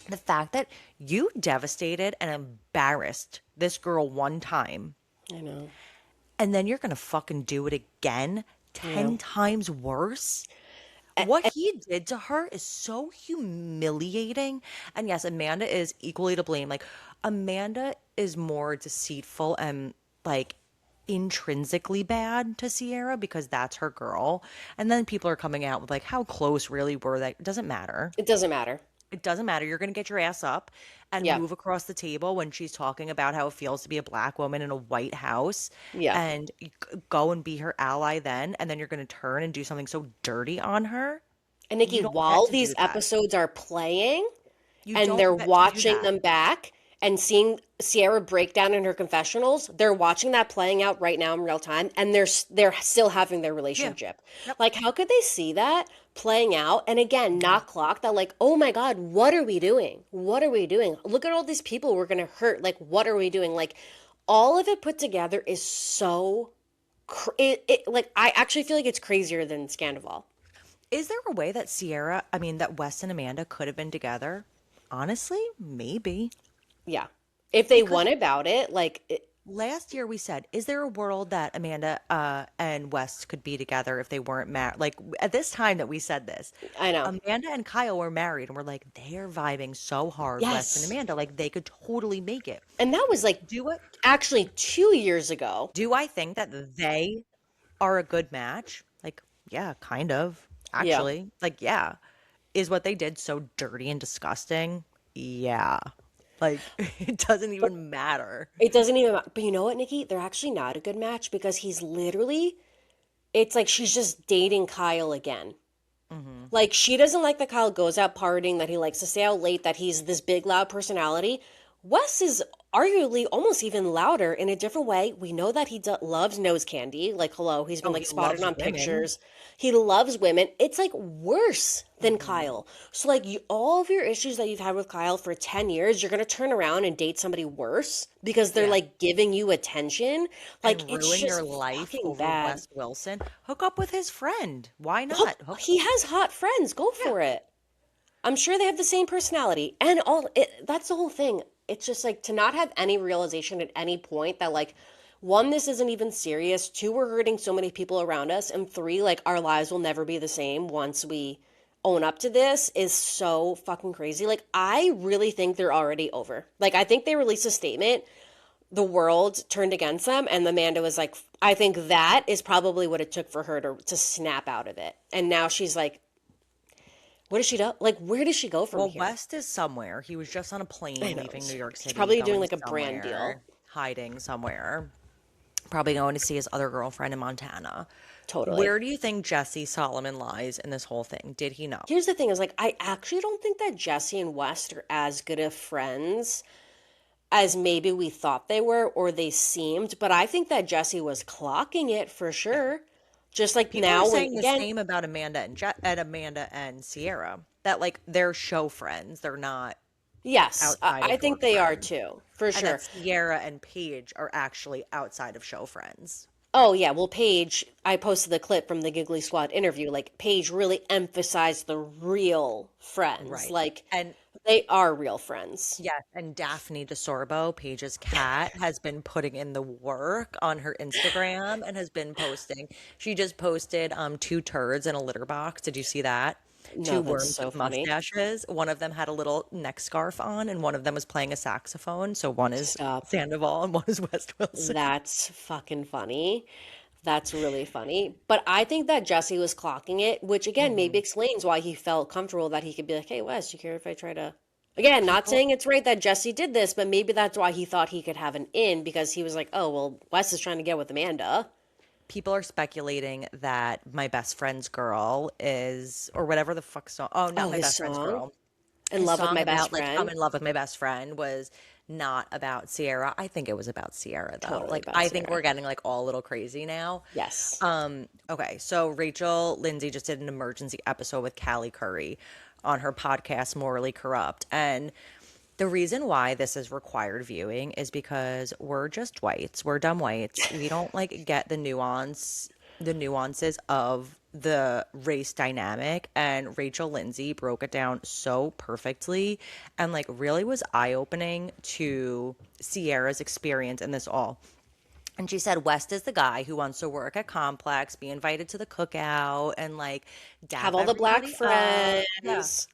The fact that you devastated and embarrassed this girl one time, I know. and then you're gonna fucking do it again Yeah. 10 times worse. What he did to her is so humiliating. And yes, Amanda is equally to blame. Like, Amanda is more deceitful and like intrinsically bad to Sierra because that's her girl. And then people are coming out with like, how close really were they? It doesn't matter. It doesn't matter. It doesn't matter. You're going to get your ass up and Yeah. move across the table when she's talking about how it feels to be a black woman in a white house Yeah. and go and be her ally then. And then you're going to turn and do something so dirty on her. And Nikki, You don't get while to do these that. episodes are playing, You and they're don't get to do watching that. them back and seeing Sierra break down in her confessionals. They're watching that playing out right now in real time, and they're still having their Yeah. relationship. Yep. Like, how could they see that playing out and again Mhm. not clock that? Like, oh my God, what are we doing? What are we doing? Look at all these people we're gonna hurt. Like, what are we doing? Like, all of it put together is so. Like I actually feel like it's crazier than Scandival. Is there a way that that Wes and Amanda could have been together? Honestly, maybe. Yeah, if they Because won about it, last year we said, is there a world that Amanda and Wes could be together if they weren't married? Like at this time that we said this, I know. Amanda and Kyle were married, and we're like, they're vibing so hard, Wes and Yes. Amanda, like they could totally make it. And that was like Do it. actually 2 years ago. Do I think that they are a good match? Like, yeah, kind of. Yeah. Actually, like, yeah. Is what they did so dirty and disgusting? Yeah. Like, it doesn't But even matter. it doesn't even, but you know what, Nikki? They're actually not a good match because he's literally, it's like she's just dating Kyle again. Hmm. Like she doesn't like that Kyle goes out partying, that he likes to stay out late, that he's this big loud personality. Wes is arguably almost even louder in a different way. We know that he loves nose candy. Like hello, he's been Oh, like he spotted loves on women. pictures. He loves women. It's like worse than Hmm. Kyle. So like all of your issues that you've had with Kyle for 10 years, you're going to turn around and date somebody worse because they're Yeah. like giving you attention. Like And it's ruin your just life fucking over bad. Wes Wilson. Hook up with his friend. Why Hook, not? Hook. he has hot friends. Go Yeah. for it. I'm sure they have the same personality and that's the whole thing. It's just like to not have any realization at any point that like one, this isn't even serious. Two, we're hurting so many people around us. And three, like our lives will never be the same once we own up to this is so fucking crazy. Like I really think they're already over. Like I think they released a statement, the world turned against them, and Amanda was like, I think that is probably what it took for her to snap out of it. And now she's like, what does she do? Like, where does she go from Well, here? West is somewhere. He was just on a I plane know. leaving New York She's City, probably doing going like a brand deal. somewhere, hiding somewhere. Probably going to see his other girlfriend in Montana. Totally. Where do you think Jesse Solomon lies in this whole thing? Did he know? Here's the thing is like, I actually don't think that Jesse and West are as good of friends as maybe we thought they were or they seemed, but I think that Jesse was clocking it for Yeah. sure. Just like People are now, when saying the again, same about Amanda and Sierra. That like they're show friends. They're not yes, outside I of think work they are friends. too, for And that sure. Sierra and Paige are actually outside of show friends. Oh yeah, well Paige, I posted the clip from the Giggly Squad interview. Like Paige really emphasized the real friends. Right. Like And they are real friends. yes, and Daphne DeSorbo, Paige's cat, has been putting in the work on her Instagram and has been posting. She just posted two turds in a litter box. Did you see that? No, Two that's worms so with funny. mustaches. One of them had a little neck scarf on, and one of them was playing a saxophone. So one is Stop. Sandoval and one is West Wilson. That's fucking funny. That's really funny. But I think that Jesse was clocking it, which again maybe Hmm. explains why he felt comfortable that he could be like, hey, Wes, you care if I try to. Again, not People saying it's right that Jesse did this, but maybe that's why he thought he could have an in because he was like, oh, well, Wes is trying to get with Amanda. people are speculating that my best friend's girl is, or whatever the fuck song. Oh, not Oh, my his best friend's song? girl. In His love with song my best about like I'm friend? in love with my best friend was not about Sierra. I think it was about Sierra though. Totally Like about I think we're Sierra. getting like all a little crazy now. Yes. Okay, so Rachel Lindsay just did an emergency episode with Callie Curry on her podcast Morally Corrupt. And the reason why this is required viewing is because we're just whites. We're dumb whites. We don't like get the nuances of the race dynamic. And Rachel Lindsay broke it down so perfectly and like really was eye-opening to Sierra's experience in this all. And she said West is the guy who wants to work at Complex, be invited to the cookout, and like Have dap all the black everybody up. Yeah. friends.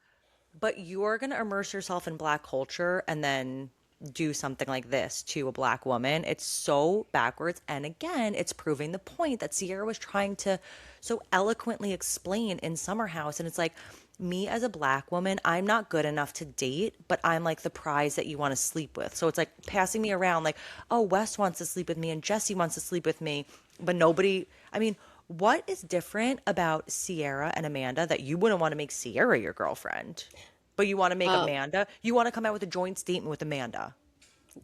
But you're going to immerse yourself in black culture and then do something like this to a black woman. It's so backwards. And again, it's proving the point that Sierra was trying to so eloquently explain in Summer House. And it's like, me as a black woman, I'm not good enough to date, but I'm like the prize that you want to sleep with. So it's like passing me around like, oh, Wes wants to sleep with me and Jesse wants to sleep with me, but nobody, I mean, what is different about Sierra and Amanda that you wouldn't want to make Sierra your girlfriend, but you want to make Oh, Amanda? You want to come out with a joint statement with Amanda,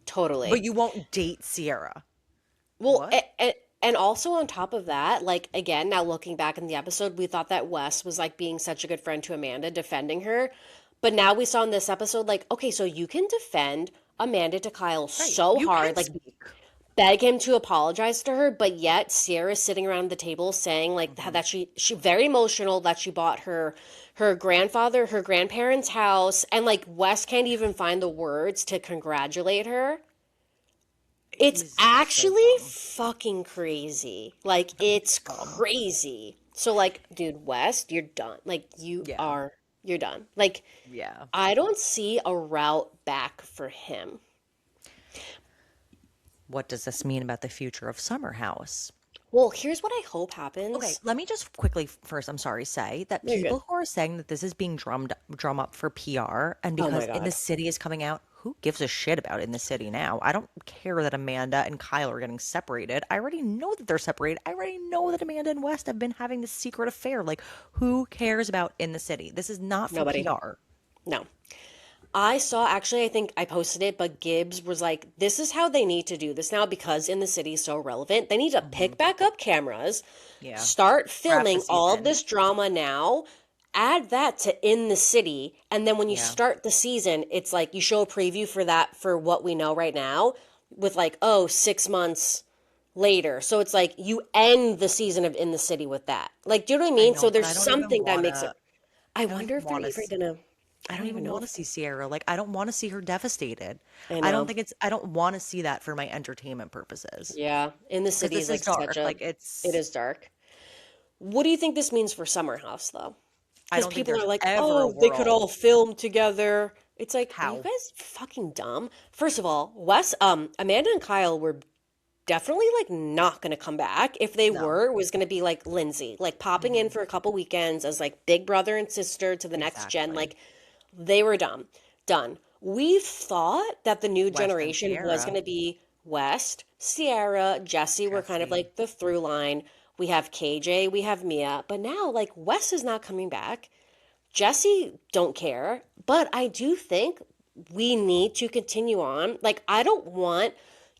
but totally. you won't date Sierra. Well, What? and also on top of that, like again, now looking back in the episode, we thought that Wes was like being such a good friend to Amanda, defending her. But now we saw in this episode, like, okay, so you can defend Amanda to Kyle Right. so You can hard, like speak. beg him to apologize to her, but yet Sierra's sitting around the table saying like Mhm. that she very emotional that she bought her grandfather, her grandparents' house, and like Wes can't even find the words to congratulate her. It's He's so actually dumb. fucking crazy. Like He's it's dumb. crazy. So like, dude, West, you're done. Like Yeah. you're done. Like Yeah. I don't see a route back for him. What does this mean about the future of Summer House? Well, here's what I hope Okay, happens. let me just quickly first, I'm sorry, say that You're good. people who are saying that this is being drum up for PR and Oh my because In the God. City is coming out, who gives a shit about In the City now? I don't care that Amanda and Kyle are getting separated. I already know that they're separated. I already know that Amanda and West have been having this secret affair. Like, who cares about In the City? This is not for Nobody. PR. No. I saw actually, I think I posted it, but Gibbs was like, this is how they need to do this now because in the city is so relevant. They need to Hmm. pick back up cameras, Yeah. start Wrap the filming all of season. this drama now, add that to in the city, and then when you Yeah. start the season, it's like you show a preview for that for what we know right now with like, oh, 6 months later. So it's like you end the season of In the City with that. Like, do you know what I I mean? know, So but there's something that makes it. I I don't wonder even if they're want to even gonna. I I don't don't even even know want to if see Sierra. Like, I don't want to see her devastated. I I don't know. think it's, I don't want to see that for my entertainment purposes. Yeah, In the Because City is this is like such dark. a. Like, It it's, is dark. What do you think this means for Summer House, though? I Because don't think people there's are like, ever a oh, they could all world. film together. It's like, are you How? guys fucking dumb? First of all, Amanda and Kyle were definitely like not gonna come back. If they No, were, it was gonna be like Lindsay, like popping in hmm, for a couple weekends as like big brother and sister to the next gen. exactly. Like they were dumb. Done. We thought that the new West and generation was Sierra, gonna be West, Sierra, Jesse were kind of Jesse. like the through line. We have KJ, we have Mia, but now like West is not coming back. Jesse don't care, but I do think we need to continue on. Like, I don't want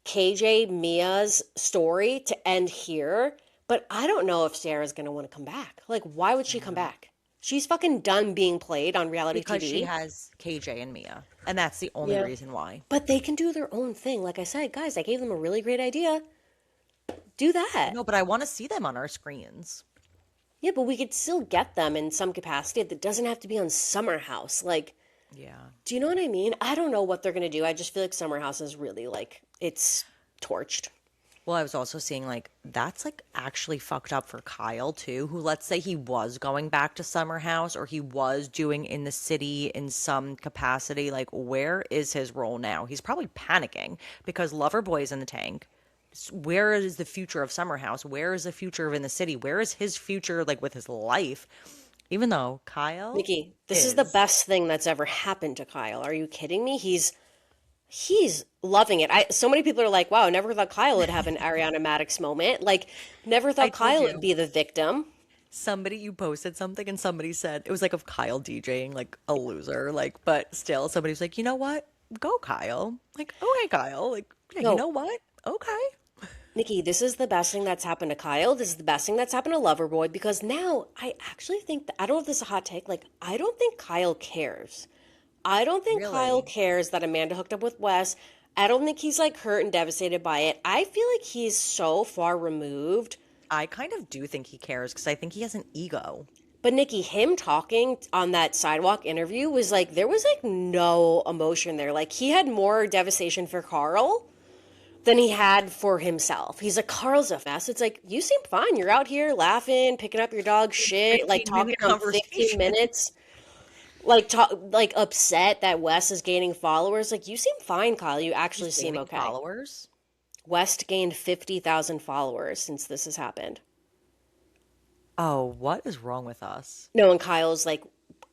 KJ Mia's story to end here, but I don't know if Sarah's gonna want to come back. Like, why would she come Yeah. back? She's fucking done being played on reality Because she TV. has KJ and Mia, and that's the only Yeah. reason why. But they can do their own thing. Like I said, guys, I gave them a really great idea. Do that. No, but I want to see them on our screens. Yeah, but we could still get them in some capacity that doesn't have to be on Summer House. Like, Yeah. do you know what I mean? I don't know what they're gonna do. I just feel like Summer House is really like it's torched. Well, I was also seeing like that's like actually fucked up for Kyle too, who let's say he was going back to Summer House or he was doing in the city in some capacity. Like, where is his role now? He's probably panicking because Loverboy is in the tank. Where is the future of Summer House? Where is the future of in the city? Where is his future like with his life? Even though Kyle Nikki, this is the is. best thing that's ever happened to Kyle. Are you kidding me? He's loving it. I so many people are like, "Wow, never thought Kyle would have an Ariana Madix moment." Like, never I thought told Kyle would you. be the victim. Somebody you posted something and somebody said it was like of Kyle DJing like a loser, like, but still somebody was like, you know what? Go Kyle. Like, okay, Kyle. Like, yeah, you No, know what? Okay. Nikki, this is the best thing that's happened to Kyle. This is the best thing that's happened to Loverboy because now I actually think that I don't know if this is a hot take. Like, I don't think Kyle cares. I don't think Kyle Really? cares that Amanda hooked up with Wes. I don't think he's like hurt and devastated by it. I feel like he's so far removed. I kind of do think he cares because I think he has an ego. But Nikki, him talking on that sidewalk interview was like, there was like no emotion there. Like, he had more devastation for Carl than he had for himself. He's like, Carl's a mess. It's like, you seem fine. You're out here laughing, picking up your dog shit, like 15-minute talking on 15 conversation. minutes, like like upset that Wes is gaining followers. Like, you seem fine, Kyle. You actually He's seem gaining okay. followers. West gained 50,000 followers since this has happened. Oh, what is wrong with us? No, and Kyle's like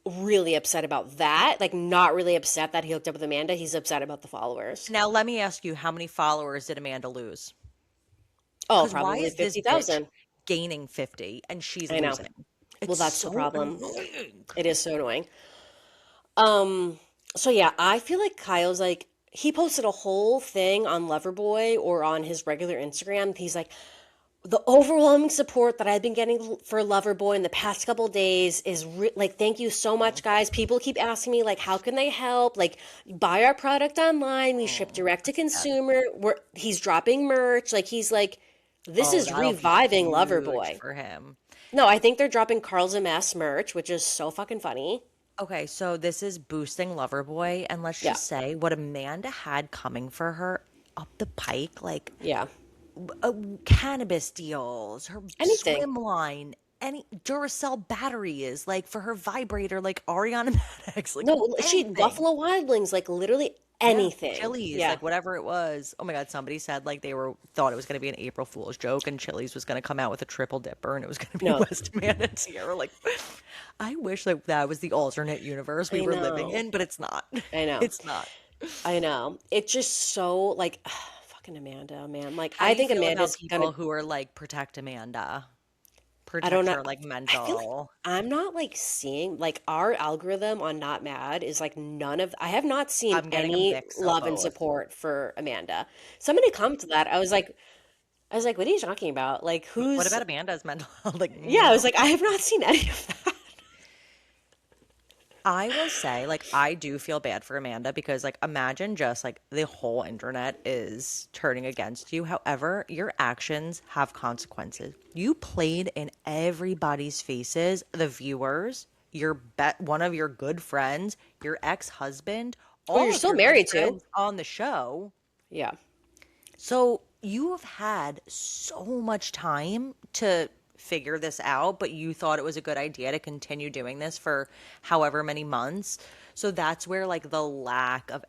really upset about that. Like, not really upset that he hooked up with Amanda. He's upset about the followers. Now, let me ask you, how many followers did Amanda lose? Oh, Because why probably is this bitch 50,000. gaining 50 and she's I know. losing? Well, It's that's the so problem. annoying. It is so annoying. Um, so yeah, I feel like Kyle's like he posted a whole thing on Loverboy or on his regular Instagram. He's like, the overwhelming support that I've been getting for Loverboy in the past couple days is like, thank you so much, guys. People keep asking me like, how can they help? Like, buy our product online. We ship Oh, direct to that's sad. consumer. He's dropping merch. Like, he's like, this Oh, is that'll be reviving huge Loverboy. for him. No, I think they're dropping Carl's a Mess merch, which is so fucking funny. Okay, so this is boosting Loverboy, and let's Yeah, just say what Amanda had coming for her up the pike, like yeah. uh, cannabis deals, her Anything. swim line, any Duracell batteries, like for her vibrator, like Ariana Madix, like No, she anything. Buffalo Wild Wings, like literally Yeah, anything. Chili's, Yeah. like whatever it was. Oh my God, somebody said like they were thought it was going to be an April Fool's joke, and Chili's was going to come out with a triple dipper, and it was going to be No, West Man and Sierra. Like, I wish like that was the alternate universe we I were living know. in, but it's not. I know. It's not. I know. It's just so like fucking Amanda, man. Like How I do you think feel about Amanda's gonna people who are like protect Amanda, I don't protect know. her like I feel like mental? I'm not like seeing like our algorithm on Not Mad is like none of I have not seen I'm getting a any mix of love and both. support for Amanda. Somebody commented that. I was like, what are you talking about? Like What who's about Amanda's mental health? Like, yeah, I was like, I have not seen any of that. I will say, like, I do feel bad for Amanda because, like, imagine just like the whole internet is turning against you. However, your actions have consequences. You played in everybody's faces, the viewers, one of your good friends, your ex-husband, Oh, you're all of still your good married too. friends on the show. Yeah. So you have had so much time to figure this out, but you thought it was a good idea to continue doing this for however many months. So that's where like the lack of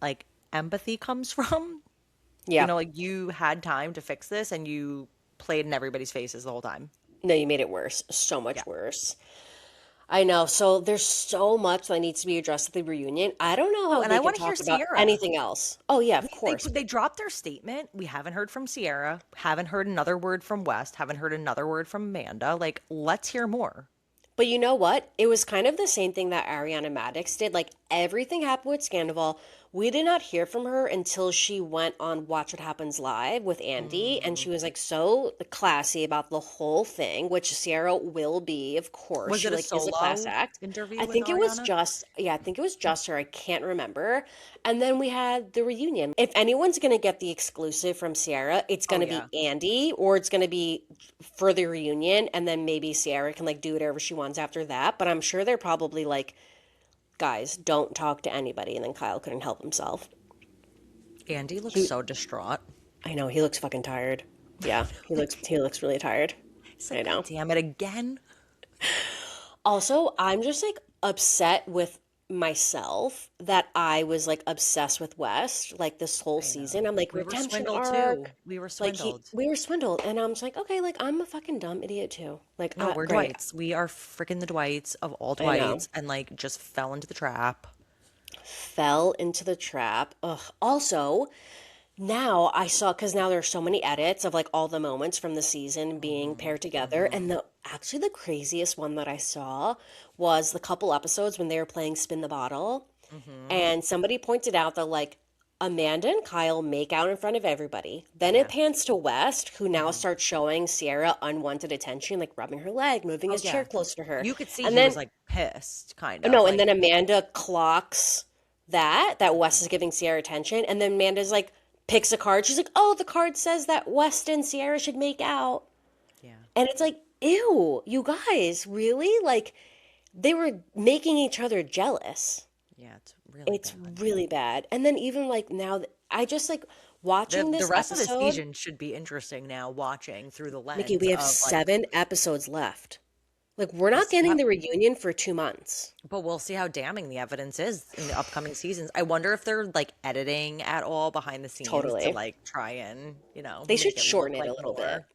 like empathy comes from. You Yeah. know, like you had time to fix this and you played in everybody's faces the whole time. No, you made it worse. So Yeah. much worse. I know. So there's so much that needs to be addressed at the reunion. I don't know Oh, how and I they can want to hear talk about Sierra. anything else. Oh yeah, of course. They dropped their statement. We haven't heard from Sierra, haven't heard another word from West, haven't heard another word from Amanda. Like, let's hear more. But you know what? It was kind of the same thing that Ariana Madix did. Like everything happened with Scandival. We did not hear from her until she went on Watch What Happens Live with Andy, and she Mm. was like so classy about the whole thing, which Sierra will be, of course. Was She it a like is a class solo act. interview I with think it was Ariana? just, yeah, I think it was just her. I can't remember. And then we had the reunion. If anyone's gonna get the exclusive from Sierra, it's Oh gonna be yeah. Andy, or it's gonna be for the reunion, and then maybe Sierra can like do whatever she wants after that. But I'm sure they're probably like, guys, don't talk to anybody. And then Kyle couldn't help himself. Andy looks He, so distraught. I know he looks fucking tired. Yeah, he looks really tired. He's I like, God know. damn it again. Also, I'm just like upset with myself that I was like obsessed with West like this whole I season. know. I'm like We were redemption swindled too. arc. We were Like swindled. we were swindled, and I'm just like, okay, like I'm a fucking dumb idiot too. Like, No, we're great. Dwights. We are freaking the Dwights of all I know. Dwights and like just fell into the trap. Fell into the trap. Ugh. Also, now I saw, because now there's so many edits of like all the moments from the season being Hmm. paired together, Hmm. and the craziest one that I saw was the couple episodes when they were playing Spin the Bottle, Hmm. and somebody pointed out that like Amanda and Kyle make out in front of everybody. Then it Yeah. pans to West, who now Hmm. starts showing Sierra unwanted attention, like rubbing her leg, moving Oh his chair yeah. closer to her, You could see and he was then like pissed, kind oh, of no, and like. then Amanda clocks that West is giving Sierra attention, and then Amanda's like picks a card. She's like, "Oh, the card says that West and Sierra should make out," Yeah. and it's like, "Ew, you guys, really?" Like they were making each other jealous. Yeah, it's really It's bad. really bad. And then even like now, I just like The watching the this rest of the episode. season should be interesting now, watching through the Mickey, lens we have of like 7 episodes left. Like we're we'll not see getting how, the reunion for 2 months. but we'll see how damning the evidence is in the upcoming seasons. I wonder if they're like editing at all behind the scenes to Totally. like try and, They make should it look shorten it a like little bit. more.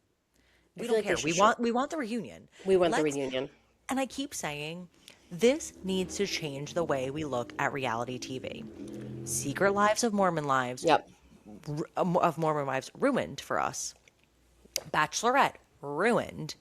I We feel don't like they care. should We short. want the reunion. We want the Let's reunion. And I keep saying this needs to change the way we look at reality TV. Secret Lives of Mormon Lives Yep. of Mormon Wives ruined for us. Bachelorette ruined.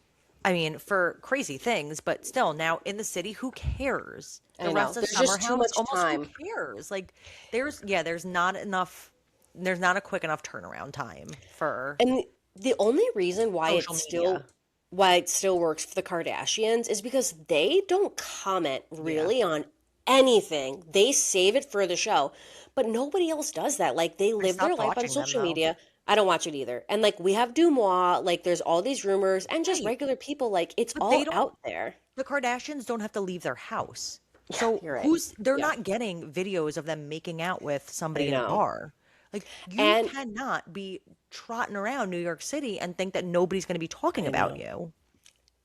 I mean, for crazy things, but still, now in the city, who cares? The I know. rest of There's Summer just too House, much almost who time. cares? Like, there's not enough, there's not a quick enough turnaround time for And the only reason social media. why it still works for the Kardashians is because they don't comment Yeah. really on anything. They save it for the show. But nobody else does that. Like they I live their stopped life on watching them social though. media. I don't watch it either. And like we have Dumois, like there's all these rumors and just Right. regular people, like it's But they all don't, out there. the Kardashians don't have to leave their house. Yeah, So you're right. they're Yeah, not getting videos of them making out with I somebody in a know. bar. Like, you And cannot be trotting around New York City and think that nobody's going to be talking I about know. you.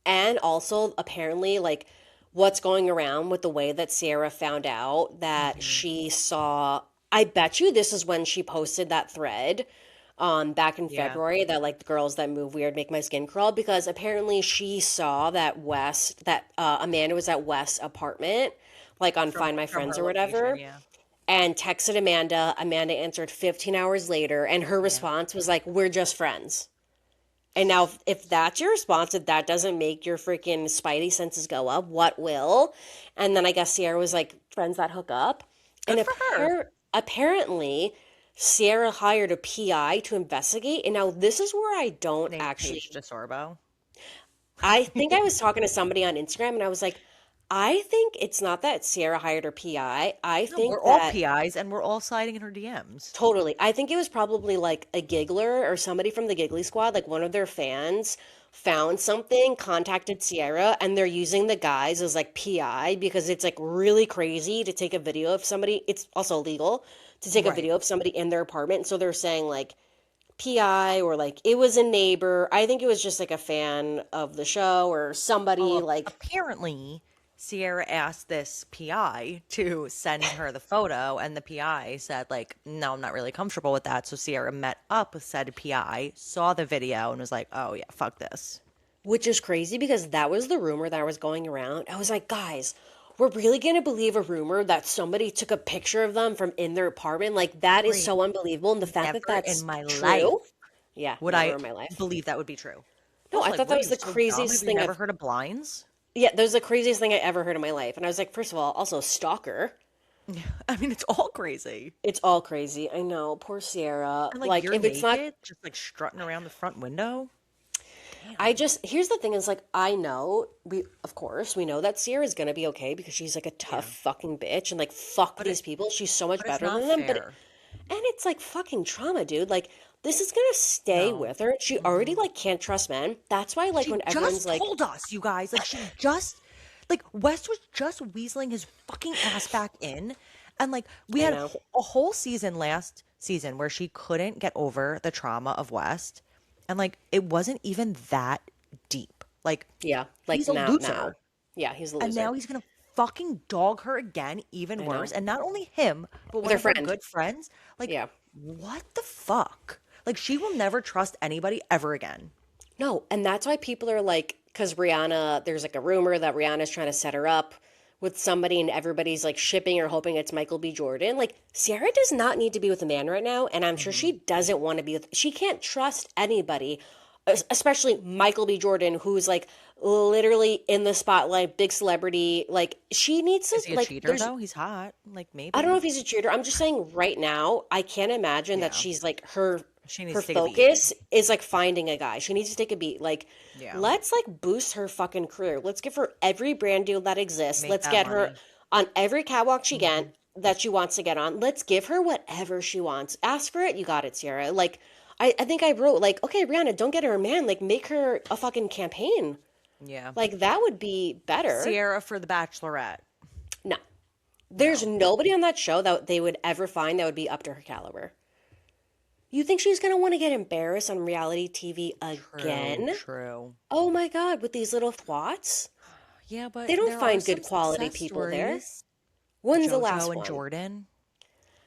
And also, apparently, like what's going around with the way that Sierra found out that Hmm. she saw, I bet you this is when she posted that thread back in Yeah. February that like the girls that move weird make my skin crawl because apparently she saw that Amanda was at West's apartment, like on From Find My from Friends her or location, whatever, yeah. and texted Amanda. Amanda answered 15 hours later, and her Yeah. response was like, "We're just friends." And now, if that's your response, if that doesn't make your freaking spidey senses go up, what will? And then I guess Sierra was like, friends that hook up. And Good for her. apparently, Sierra hired a PI to investigate. And now, this is where I don't Named Paige actually. DeSorbo. I think I was talking to somebody on Instagram, and I was like, I think it's not that Sierra hired her PI. I No, we're think all that PIs and we're all sliding in her DMs. totally. I think it was probably like a giggler or somebody from the Giggly Squad, like one of their fans found something, contacted Sierra, and they're using the guys as like PI because it's like really crazy to take a video of somebody. It's also illegal to take a Right. video of somebody in their apartment. So they're saying like PI or like it was a neighbor. I think it was just like a fan of the show or somebody Well, like, apparently, Sierra asked this PI to send her the photo, and the PI said, like, no, I'm not really comfortable with that. So Sierra met up with said PI, saw the video, and was like, oh, yeah, fuck this. which is crazy because that was the rumor that was going around. I was like, guys, we're really going to believe a rumor that somebody took a picture of them from in their apartment? Like, that is Great. so unbelievable. And the fact that Never in that's my life true, yeah, would never I in my life. believe that would be true. No, Also, I like, thought what that are was you the so dumb? craziest Have you thing never I've, heard of blinds? yeah, that was the craziest thing I ever heard in my life. And I was like, first of all, also stalker. I mean, it's all crazy. It's all crazy. I know. Poor Sierra. And like Like, you're if it's not, naked, just like strutting around the front window. I Damn. just, here's the thing is like, I know, of course, we know that Sierra's gonna be okay because she's like a tough Yeah. fucking bitch and like, fuck But these it people. She's so much but it's better not than them. fair. And it's like fucking trauma, dude. Like, this is gonna stay No. with her. She already Hmm. like can't trust men. That's why, like, She when everyone's just like, told us, you guys. Like she just like West was just weaseling his fucking ass back in. And like we I had know. a whole season last season where she couldn't get over the trauma of West. And like it wasn't even that deep. Like Yeah, like he's a now. loser. Yeah, he's a And loser. now he's gonna fucking dog her again, even I worse. know. And not only him, but With one her of her friend. good friends. Like, Yeah. what the fuck? Like, she will never trust anybody ever again. No, and that's why people are like, because Rihanna, there's like a rumor that Rihanna's trying to set her up with somebody, and everybody's like shipping or hoping it's Michael B. Jordan. Like, Sierra does not need to be with a man right now, and I'm sure Hmm. she doesn't want to be with, she can't trust anybody, especially Michael B. Jordan, who's like literally in the spotlight, big celebrity. Like, she needs to, Is he a like, cheater there's, though? He's hot. Like, I don't know maybe. if he's a cheater. I'm just saying right now, I can't imagine that Yeah. she's like She her needs to take a beat. focus is like finding a guy. She needs to take a beat. Like, Yeah. let's like boost her fucking career. Let's give her every brand deal that exists. Make Let's that get her money. on every catwalk Hmm. that she wants to get on. Let's give her whatever she wants. Ask for it, you got it, Sierra. Like, I think I wrote like, okay, Rihanna, don't get her a man. Like, make her a fucking campaign. Yeah. Like, that would be better. Sierra for the Bachelorette. No. There's No. nobody on that show that they would ever find that would be up to her caliber. You think she's gonna want to get embarrassed on reality TV True. again? True. Oh my God, with these little thwats? Yeah, but They don't there are find some good quality success people there. stories. When's the JoJo last and one? Jordan.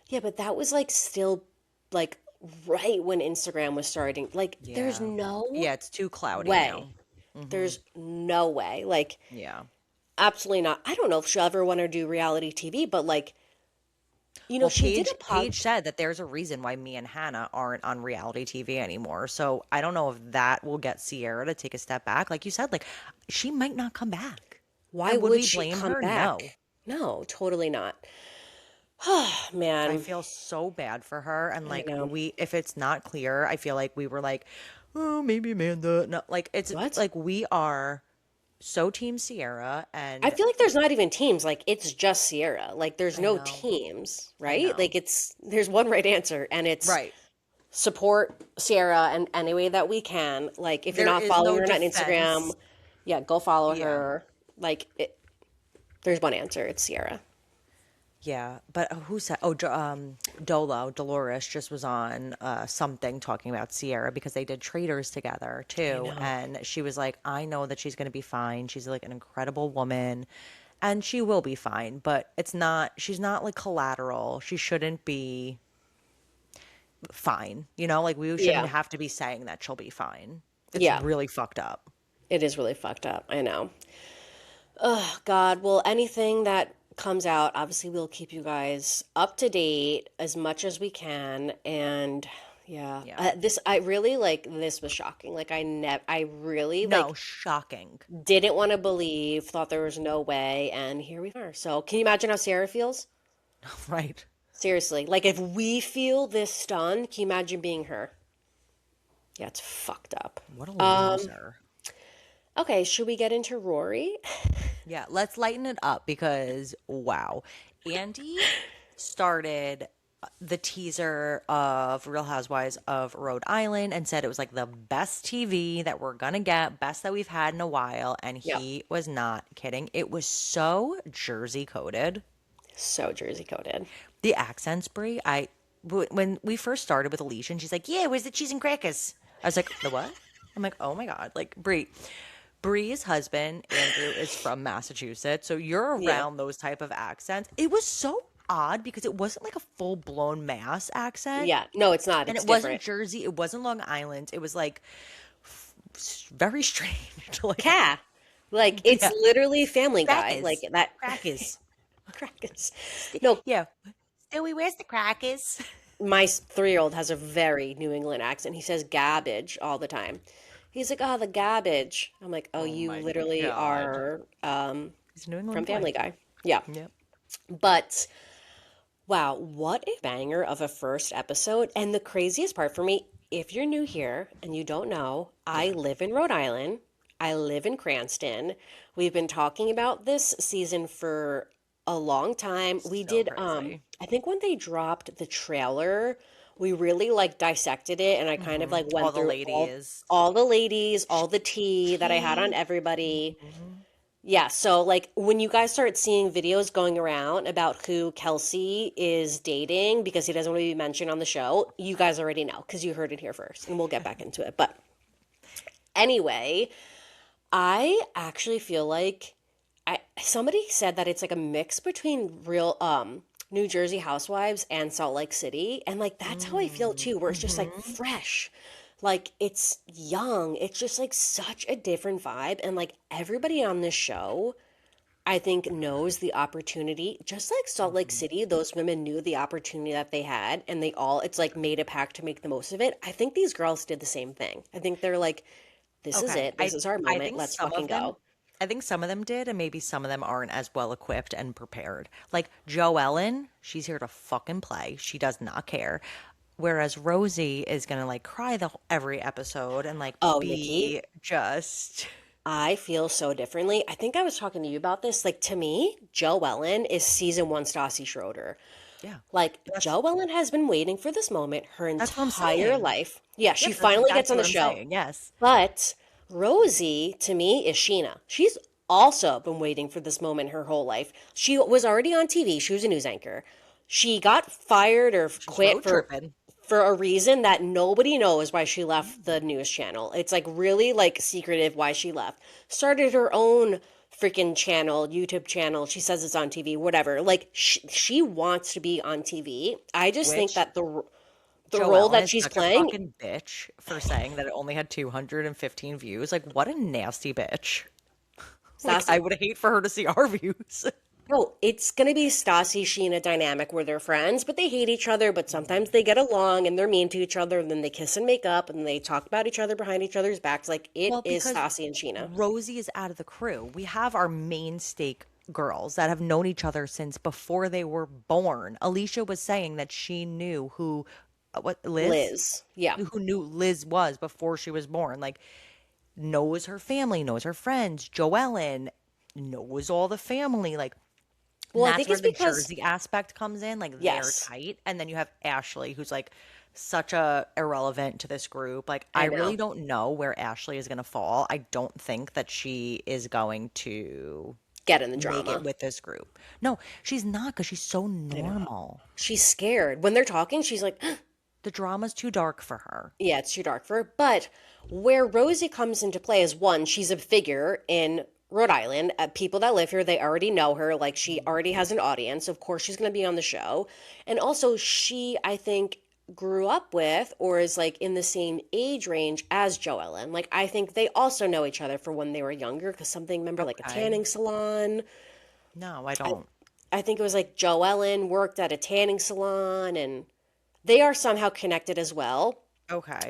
Yeah, but that was like still like right when Instagram was starting. Like, there's Yeah. no Yeah, it's too cloudy way. now. Hmm. There's no way. Like, Yeah. absolutely not. I don't know if she'll ever want to do reality TV, but like, Well, she did a Paige said that there's a reason why me and Hannah aren't on reality TV anymore. So I don't know if that will get Sierra to take a step back. Like you said, like she might not come back. Why And would would we she blame come her? No. back? No, totally not. I Man, feel so bad for her. And I like know. if it's not clear, I feel like we were like, oh, maybe Amanda. No, like it's What? like we are so team Sierra I and feel like there's not even teams. Like, it's just Sierra. Like, there's I no know. teams, I right? know. Like, there's one right answer, and it's Right. support Sierra in any way that we can. Like, if you're There not is following no her on Instagram, defense. yeah, go follow Yeah. her. Like, there's one answer. It's Sierra. Yeah, but who said? Oh, Dolores just was on something talking about Sierra because they did Traders together I too, know. and she was like, "I know that she's going to be fine. She's like an incredible woman, and she will be fine. But it's not. She's not like collateral. She shouldn't be fine. You know, like we shouldn't Yeah. have to be saying that she'll be fine. It's Yeah. really fucked up. It is really fucked up. I know. Oh, God. Well, anything that comes out, obviously, we'll keep you guys up to date as much as we can. And yeah, Yeah. I really like this was shocking. Like, I really No, like shocking. didn't want to believe, thought there was no way. And here we are. So, can you imagine how Sarah feels? Right. Seriously. Like, if we feel this stunned, can you imagine being her? Yeah, it's fucked up. What a Um, loser. okay, should we get into Rory? Yeah, let's lighten it up because wow. Andy started the teaser of Real Housewives of Rhode Island and said it was like the best TV that we're gonna get, best that we've had in a while, and Yep. he was not kidding. It was so Jersey coded. So Jersey coded. The accents, Brie. When we first started with Alicia, and she's like, "Yeah, where's the cheese and crackers?" I was like, "The what?" I'm like, "Oh my god!" Like Brie's husband, Andrew, is from Massachusetts. So you're Yeah. around those type of accents. It was so odd because it wasn't like a full blown Mass accent. Yeah. No, it's not. And It's it wasn't different. Jersey. It wasn't Long Island. It was like very strange. Like, Cat. Like, it's yeah, literally Family Guy. Like, crackers. that. Crackers. Crackers. No, Yeah. Stewie, where's the crackers? my 3-year-old has a very New England accent. He says garbage all the time. He's like, oh, the garbage. I'm like, oh, Oh you my literally God. are He's a New from England boy. Family Guy. Yeah. Yep. But Wow, what a banger of a first episode. And the craziest part for me, if you're new here and you don't know, I Yeah. live in Rhode Island. I live in Cranston. We've been talking about this season for a long time. We So did crazy. I think when they dropped the trailer, we really like dissected it and I kind of like All went the through ladies. all the ladies, all the tea that I had on Tea. everybody. Mhm. Yeah, so like when you guys start seeing videos going around about who Kelsey is dating because he doesn't want to be mentioned on the show, you guys already know because you heard it here first, and we'll get back into it. But anyway, I actually feel like somebody said that it's like a mix between real New Jersey Housewives and Salt Lake City, and like that's how I feel too, where it's just like Mm-hmm. fresh. Like it's young. It's just like such a different vibe and like everybody on this show I think knows the opportunity, just like Salt Lake Hmm. City, those women knew the opportunity that they had and they all, it's like made a pact to make the most of it. I think these girls did the same thing. I think they're like, this is Okay. it. This is our I moment. think Let's some fucking of them go. I think some of them did, and maybe some of them aren't as well equipped and prepared. Like Joe Ellen, she's here to fucking play. She does not care. Whereas Rosie is gonna like cry every episode and like Oh, Nikki, be just I feel so differently. I think I was talking to you about this. Like, to me, Joe Ellen is season one Stassi Schroeder. yeah. Like, That's Joe Ellen has been waiting for this moment her that's what I'm entire saying. life. Yeah, she Yes, that's finally gets exactly on the what I'm show. saying. Yes. But Rosie, to me, is Sheena. She's also been waiting for this moment her whole life. She was already on TV. She was a news anchor. She got fired or She's quit road tripping. for a reason that nobody knows why she left the news channel. It's like really like secretive why she left. Started her own freaking channel, YouTube channel. She says it's on TV, whatever. Like she wants to be on TV. I just think Which that the Joe role Ellen that is she's such a playing, fucking bitch for saying that it only had 215 views. Like, what a nasty bitch. Like, I Stassi. would hate for her to see our views. No, it's gonna be Stassi Sheena dynamic where they're friends, but they hate each other, but sometimes they get along and they're mean to each other, and then they kiss and make up and they talk about each other behind each other's backs. Like it Well, is because Stassi and Sheena. Rosie is out of the crew. We have our main stake girls that have known each other since before they were born. Alicia was saying that she knew who, what, Liz? Liz. Yeah. Who knew Liz was before she was born. Like, knows her family, knows her friends. Joellen knows all the family. Like, and Well, I that's think where it's the because Jersey aspect comes in. Like, they're yes, tight. And then you have Ashley, who's like such a irrelevant to this group. Like, I I really know. don't know where Ashley is going to fall. I don't think that she is going to Get in the make it drama. with this group. No, she's not because she's so I know. normal. She's scared. When they're talking, she's like, The drama's too dark for her. yeah, it's too dark for her. But where Rosie comes into play is one, she's a figure in Rhode Island. People that live here, they already know her. Like she already has an audience. Of course, she's going to be on the show. And also, she, I think, grew up with or is like in the same age range as Joellen. Like, I think they also know each other for when they were younger because something, remember, like a Okay. tanning salon. No, I I, don't. I think it was like Joellen worked at a tanning salon and they are somehow connected as well.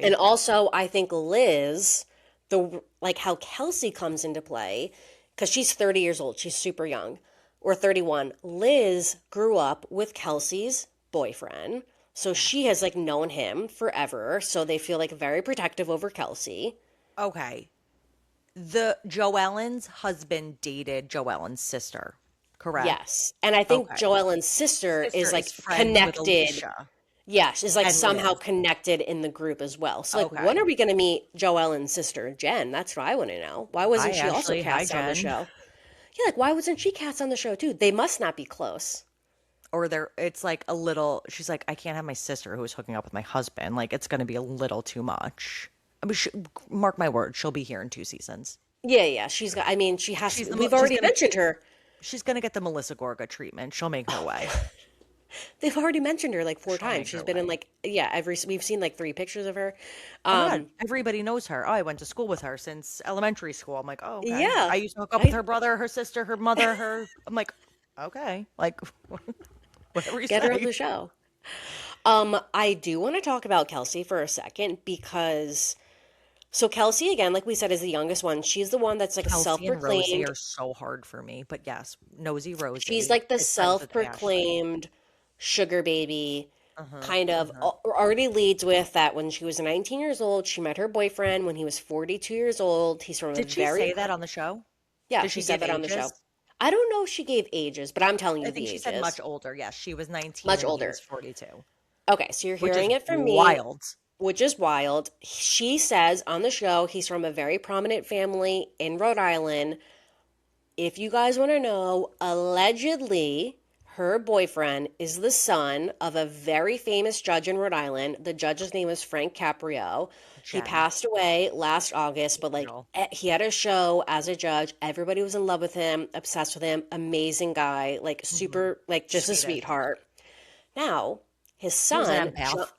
And Okay. also, I think Liz, the like how Kelsey comes into play, because she's 30 years old, she's super young, or 31. Liz grew up with Kelsey's boyfriend, so she has like known him forever. So they feel like very protective over Kelsey. Okay. The Joellen's husband dated Joellen's sister, correct? Yes, and I think Okay. Joellen's sister Sister is is like friends with connected. Alicia Yeah, she's like and somehow Liz. connected in the group as well. So like, when Okay. are we gonna meet Joellen's sister Jen? That's what I want to know. Why wasn't Hi, she also Ashley. Hi, cast on the Jen. show? Yeah, like why wasn't she cast on the show too? They must not be close. Or there, it's like a little, she's like, I can't have my sister who is hooking up with my husband. Like, it's going to be a little too much. I mean, mark my word, she'll be here in 2 seasons. Yeah, yeah, she's got. I mean, she has She's to. the, We've she's already gonna, mentioned her. she's gonna get the Melissa Gorga treatment. She'll make her way. They've already mentioned her like four She'll times. make She's her been in way. like yeah. We've seen like three pictures of her. Oh my God, Um, everybody knows her. Oh, I went to school with her since elementary school. I'm like, oh, okay. yeah, I used to hook up with I her brother, her sister, her mother, her. I'm like, okay. Like, whatever you get her on say. the show. I do want to talk about Kelsey for a second because so Kelsey again, like we said, is the youngest one. She's the one that's like a Kelsey and Rosie self-proclaimed. are so hard for me. But yes, Nosy She's Rosie like the is friends with Ashley. self-proclaimed sugar baby, Uh-huh. kind of Uh-huh. already leads with that when she was 19 years old, she met her boyfriend when he was 42 years old. He's from a Did she very, say that on the show? yeah, Did she she said give that on the show. ages? I don't know if she gave ages, but I'm telling I you think the she said much ages. older. Yes, she was 19 Much and he was older. 42, Okay, so you're which is hearing it from me, wild. which is wild. She says on the show he's from a very prominent family in Rhode Island. If you guys want to know, allegedly, her boyfriend is the son of a very famous judge in Rhode Island. The judge's name is Frank Caprio. He Jen, passed away last August, but like angel. he had a show as a judge. Everybody was in love with him, obsessed with him. Amazing guy, like Hmm. super, like just a Sweetest. sweetheart. Now, his He was an son, empath.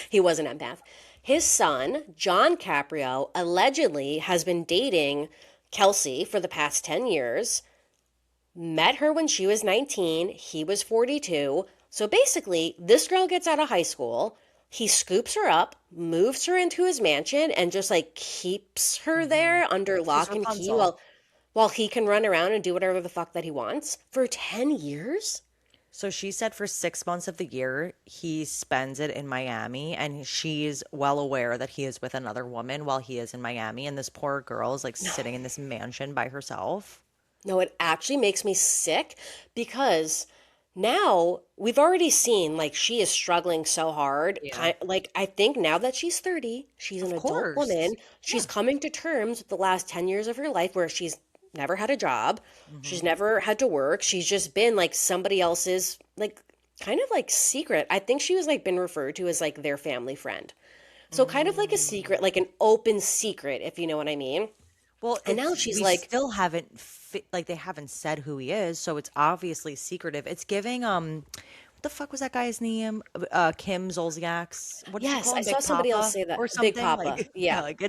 he was an empath. His son, John Caprio, allegedly has been dating Kelsey for the past 10 years, met her when she was 19, he was 42. So basically, this girl gets out of high school, he scoops her up, moves her into his mansion, and just like keeps her Hmm. there under She's lock and key Rapunzel. while he can run around and do whatever the fuck that he wants for 10 years? So she said for 6 months of the year, he spends it in Miami, and she's well aware that he is with another woman while he is in Miami. And this poor girl is like No. sitting in this mansion by herself. No, it actually makes me sick because now we've already seen like she is struggling so hard. Yeah. Kind like I think now that she's 30, she's an Of adult course. woman. She's Yeah. coming to terms with the last 10 years of her life where she's never had a job. She's Hmm. never had to work. She's just been like somebody else's like kind of like secret. I think she was like been referred to as like their family friend. So kind of like a Mm. secret, like an open secret, if you know what I mean. Well, And now it's she's we like, still haven't like they haven't said who he is, so it's obviously secretive. It's giving what the fuck was that guy's name? Kim Zolciak's. What did she yes, call I him? saw Big somebody else Papa say that. or Big something? Papa. Like yeah, Yeah. like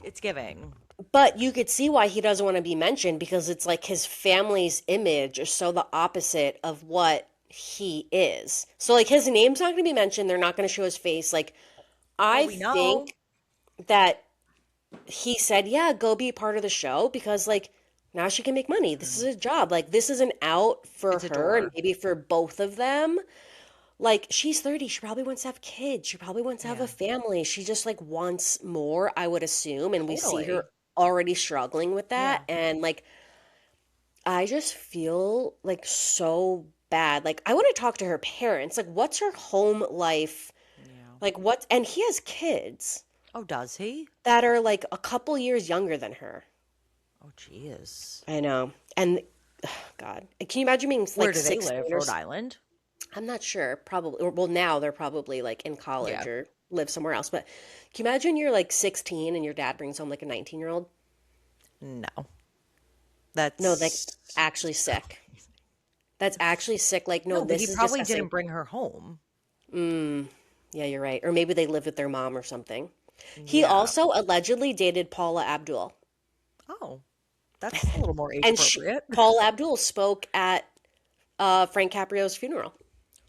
it's giving. But you could see why he doesn't want to be mentioned because it's like his family's image is so the opposite of what he is. So like his name's not going to be mentioned. They're not going to show his face. Like Well, I we know think that he said, "Yeah, go be part of the show because like now she can make money. This is mm, a job. Like this is an out for it's a her and door. maybe for both of them." Like she's 30, she probably wants to have kids. She probably wants to have a Yeah, family. She just like wants more, I would assume, and we see her totally. already struggling with that Yeah, and like I just feel like so bad. Like I want to talk to her parents. Like what's her home life? yeah. Like what and he has kids Oh, does he? that are like a couple years younger than her. Oh, jeez. I know. And God, can you imagine being Where like do they 16 live? or Rhode Island? I'm not sure. Probably. Well, now they're probably like in Yeah. college or live somewhere else. But can you imagine you're like 16 and your dad brings home like a 19-year-old? No, No, like that's actually sick. That's actually sick. Like, no, no, but he this is probably disgusting. didn't bring her home. Mm, yeah, you're right. Or maybe they lived with their mom or something. He Yeah. also allegedly dated Paula Abdul. Oh, that's a little more age And she, appropriate. Paula Abdul spoke at Frank Caprio's funeral.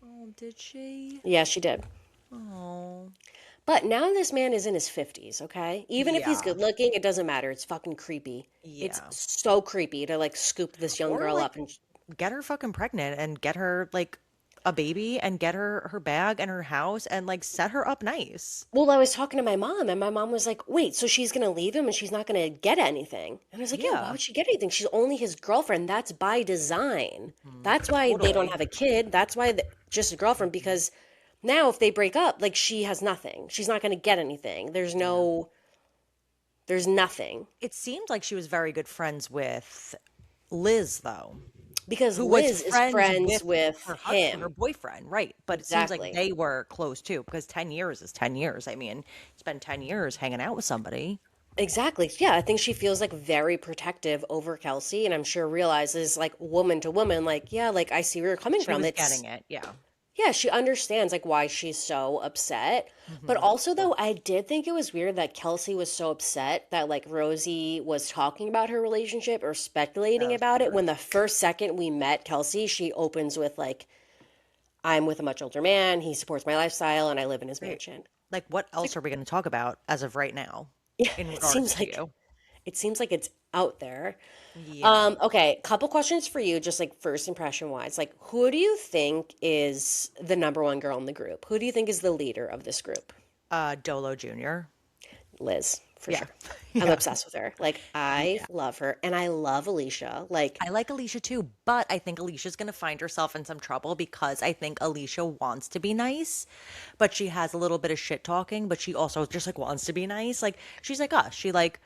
Oh, did she? Yeah, she did. Oh, But now this man is in his 50s, okay? Even if he's yeah, good looking, it doesn't matter. It's fucking creepy. It's yeah. so creepy to like scoop this young Or girl like up and get her fucking pregnant and get her like a baby and get her bag and her house and like set her up nice. well, I was talking to my mom and my mom was like, "Wait, so she's going to leave him and she's not going to get anything?" And I was like, "Yeah, why Yeah. would she get anything? She's only his girlfriend. That's by design. Mhm. That's why they don't Totally. have a kid. That's why just a girlfriend because now if they break up, like she has nothing. She's not going to get anything. Yeah. There's nothing It seemed like she was very good friends with Liz though, because who was Liz is friends friends with with her husband, her him. boyfriend, right? But it seems like Exactly. they were close too because 10 years is 10 years. I mean, spend 10 years hanging out with somebody. Exactly. Yeah, I think she feels like very protective over Kelsey, and I'm sure realizes like woman to woman, like, yeah, like I see where you're coming She from. was It's getting it. Yeah. yeah, she understands like why she's so upset. But Hmm. also though, I did think it was weird that Kelsey was so upset that like Rosie was talking about her relationship or That speculating was about it weird. when the first second we met Kelsey, she opens with like, I'm with a much older man, he supports my lifestyle, and I live in his Right. mansion. Like, what It's like, else are we going to talk about as of right now yeah, in it regards seems to like you? It seems like it's out there. Yeah. Okay, couple questions for you, just like first impression wise. Like, who do you think is the number one girl in the group? Who do you think is the leader of this group? Dolo Jr. Liz, for Yeah. sure. I'm Yeah. obsessed with her. Like, I Yeah. love her, and I love Alicia. Like, I like Alicia too, but I think Alicia's going to find herself in some trouble because I think Alicia wants to be nice, but she has a little bit of shit talking, but she also just like wants to be nice. Like she's like us. She like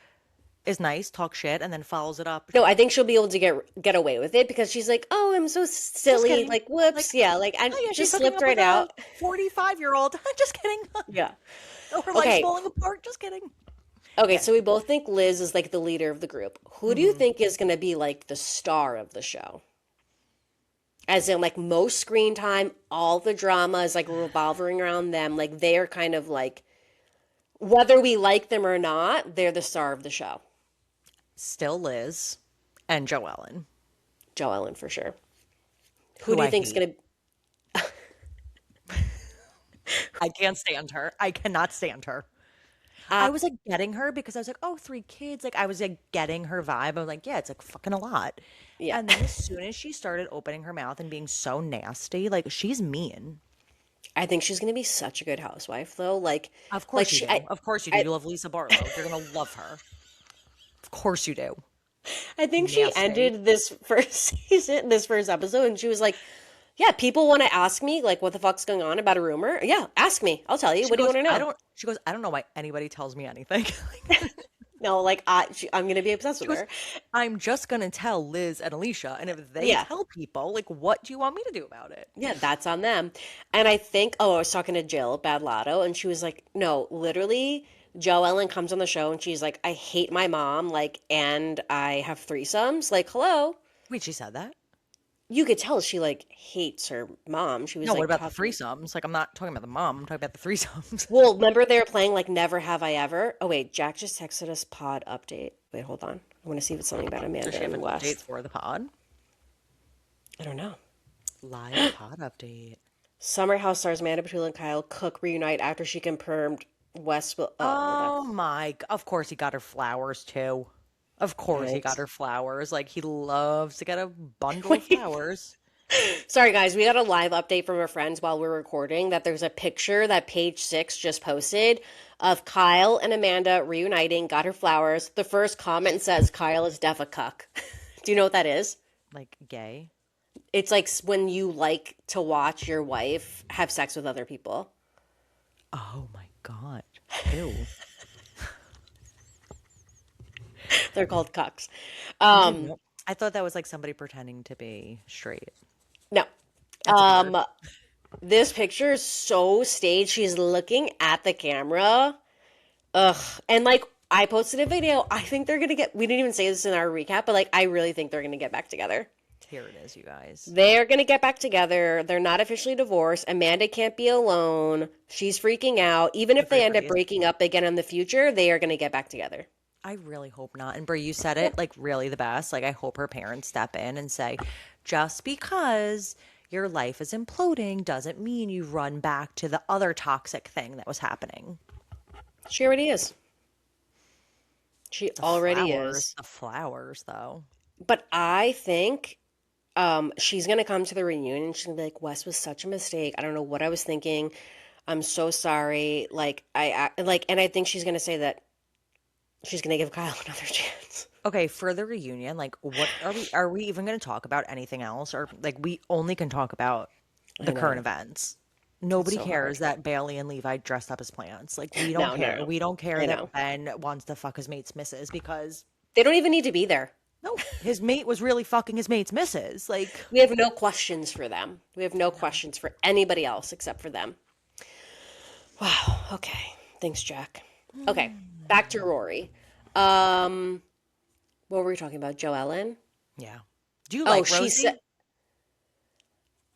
is nice, talk shit, and then follows it up. no, I think she'll be able to get away with it because she's like, "Oh, I'm so Just silly." kidding. Like, Like, whoops, yeah, like I oh yeah, she's just hooking slipped up with right a out. 45-year-old. Just kidding. Yeah. Oh, her life's Okay. falling apart. Just kidding. Okay, Yeah. so we both think Liz is like the leader of the group. Who do you Hmm. think is going to be like the star of the show? As in, like, most screen time, all the drama is like revolving around them. Like, they're kind of like, whether we like them or not, they're the star of the show. Still Liz and Joellen, Joe Ellen for sure. Who who do you I think's hate. gonna? I can't stand her. I cannot stand her. Uh, I was like getting her because I was like, oh, 3 kids. Like I was like getting her vibe. I was like, yeah, it's like fucking a lot. yeah, And then as soon as she started opening her mouth and being so nasty, like she's mean. I think she's gonna be such a good housewife, though. Of Like course you she, do. Of course you do. I, You love Lisa Barlow. You're gonna love her. Of course you do. I think she Nasty. ended this first season, this first episode, and she was like, "Yeah, people want to ask me like what the fuck's going on about a rumor. Yeah, ask me. I'll tell you. She What do you goes, want to I know?" don't. She goes, I don't know why anybody tells me anything. No, like I'm gonna be obsessed She with goes, her. I'm just gonna tell Liz and Alicia, and if they Yeah, tell people, like, what do you want me to do about it? yeah, that's on them. And I think, oh, I was talking to Jill Bad Lotto, and she was like, "No, literally." Joe Ellen comes on the show and she's like, "I hate my mom, like, and I have threesomes." Like, hello. Wait, she said that? You could tell she like hates her mom. She was No, what like about the talking. threesomes? Like, I'm not talking about the mom. I'm talking about the threesomes. Well, remember they were playing like Never Have I Ever? Oh wait, Jack just texted us pod update. Wait, hold on. I want to see if it's something about Does Amanda she have and an update West. for the pod? I don't know. Live pod update. Summer House stars Amanda Petula and Kyle Cook reunite after she confirmed West will. Oh well, Oh that's my! Of course he got her flowers too. Of course he got right. her flowers. Like he loves to get a bundle of Wait. flowers. Sorry guys, we got a live update from our friends while we're recording that there's a picture that Page Six just posted of Kyle and Amanda reuniting. Got her flowers. The first comment says Kyle is def a cuck. Do you know what that is? Like gay. It's like when you like to watch your wife have sex with other people. Oh my god. Ew. They're called cucks. I didn't Um, know. I thought that was like somebody pretending to be straight. no. That's weird. Um, this picture is so staged. She's looking at the camera. Ugh. And like I posted a video. I think they're gonna get. We didn't even say this in our recap, but like I really think they're gonna get back together. Here it is, you guys. They're gonna get back together. They're not officially divorced. Amanda can't be alone. She's freaking out. Even if they end up Everybody is. breaking up again in the future, they are gonna get back together. I really hope not. And Brie, you said it like really the best. Like I hope her parents step in and say, just because your life is imploding doesn't mean you run back to the other toxic thing that was happening. She already is. She already is. The flowers, though. But I think she's gonna come to the reunion. She's gonna be like, "Wes was such a mistake. I don't know what I was thinking. I'm so sorry." Like and I think she's gonna say that she's gonna give Kyle another chance. Okay, for the reunion, like what are we even going to talk about anything else or like we only can talk about I the current know. events. It's Nobody so hard. cares that Bailey and Levi dressed up as plants. Like we don't No, no, care. no. We don't care I that know. Ben wants to fuck his mate's missus because They don't even need to be there. no, his mate was really fucking his mate's missus. Like We have no questions for them. We have no questions for anybody else except for them. Wow. Okay. Thanks, Jack. Okay. Back to Rory. Um, what were we talking about? Joe Ellen? yeah. Do you Oh, like she said Rosie?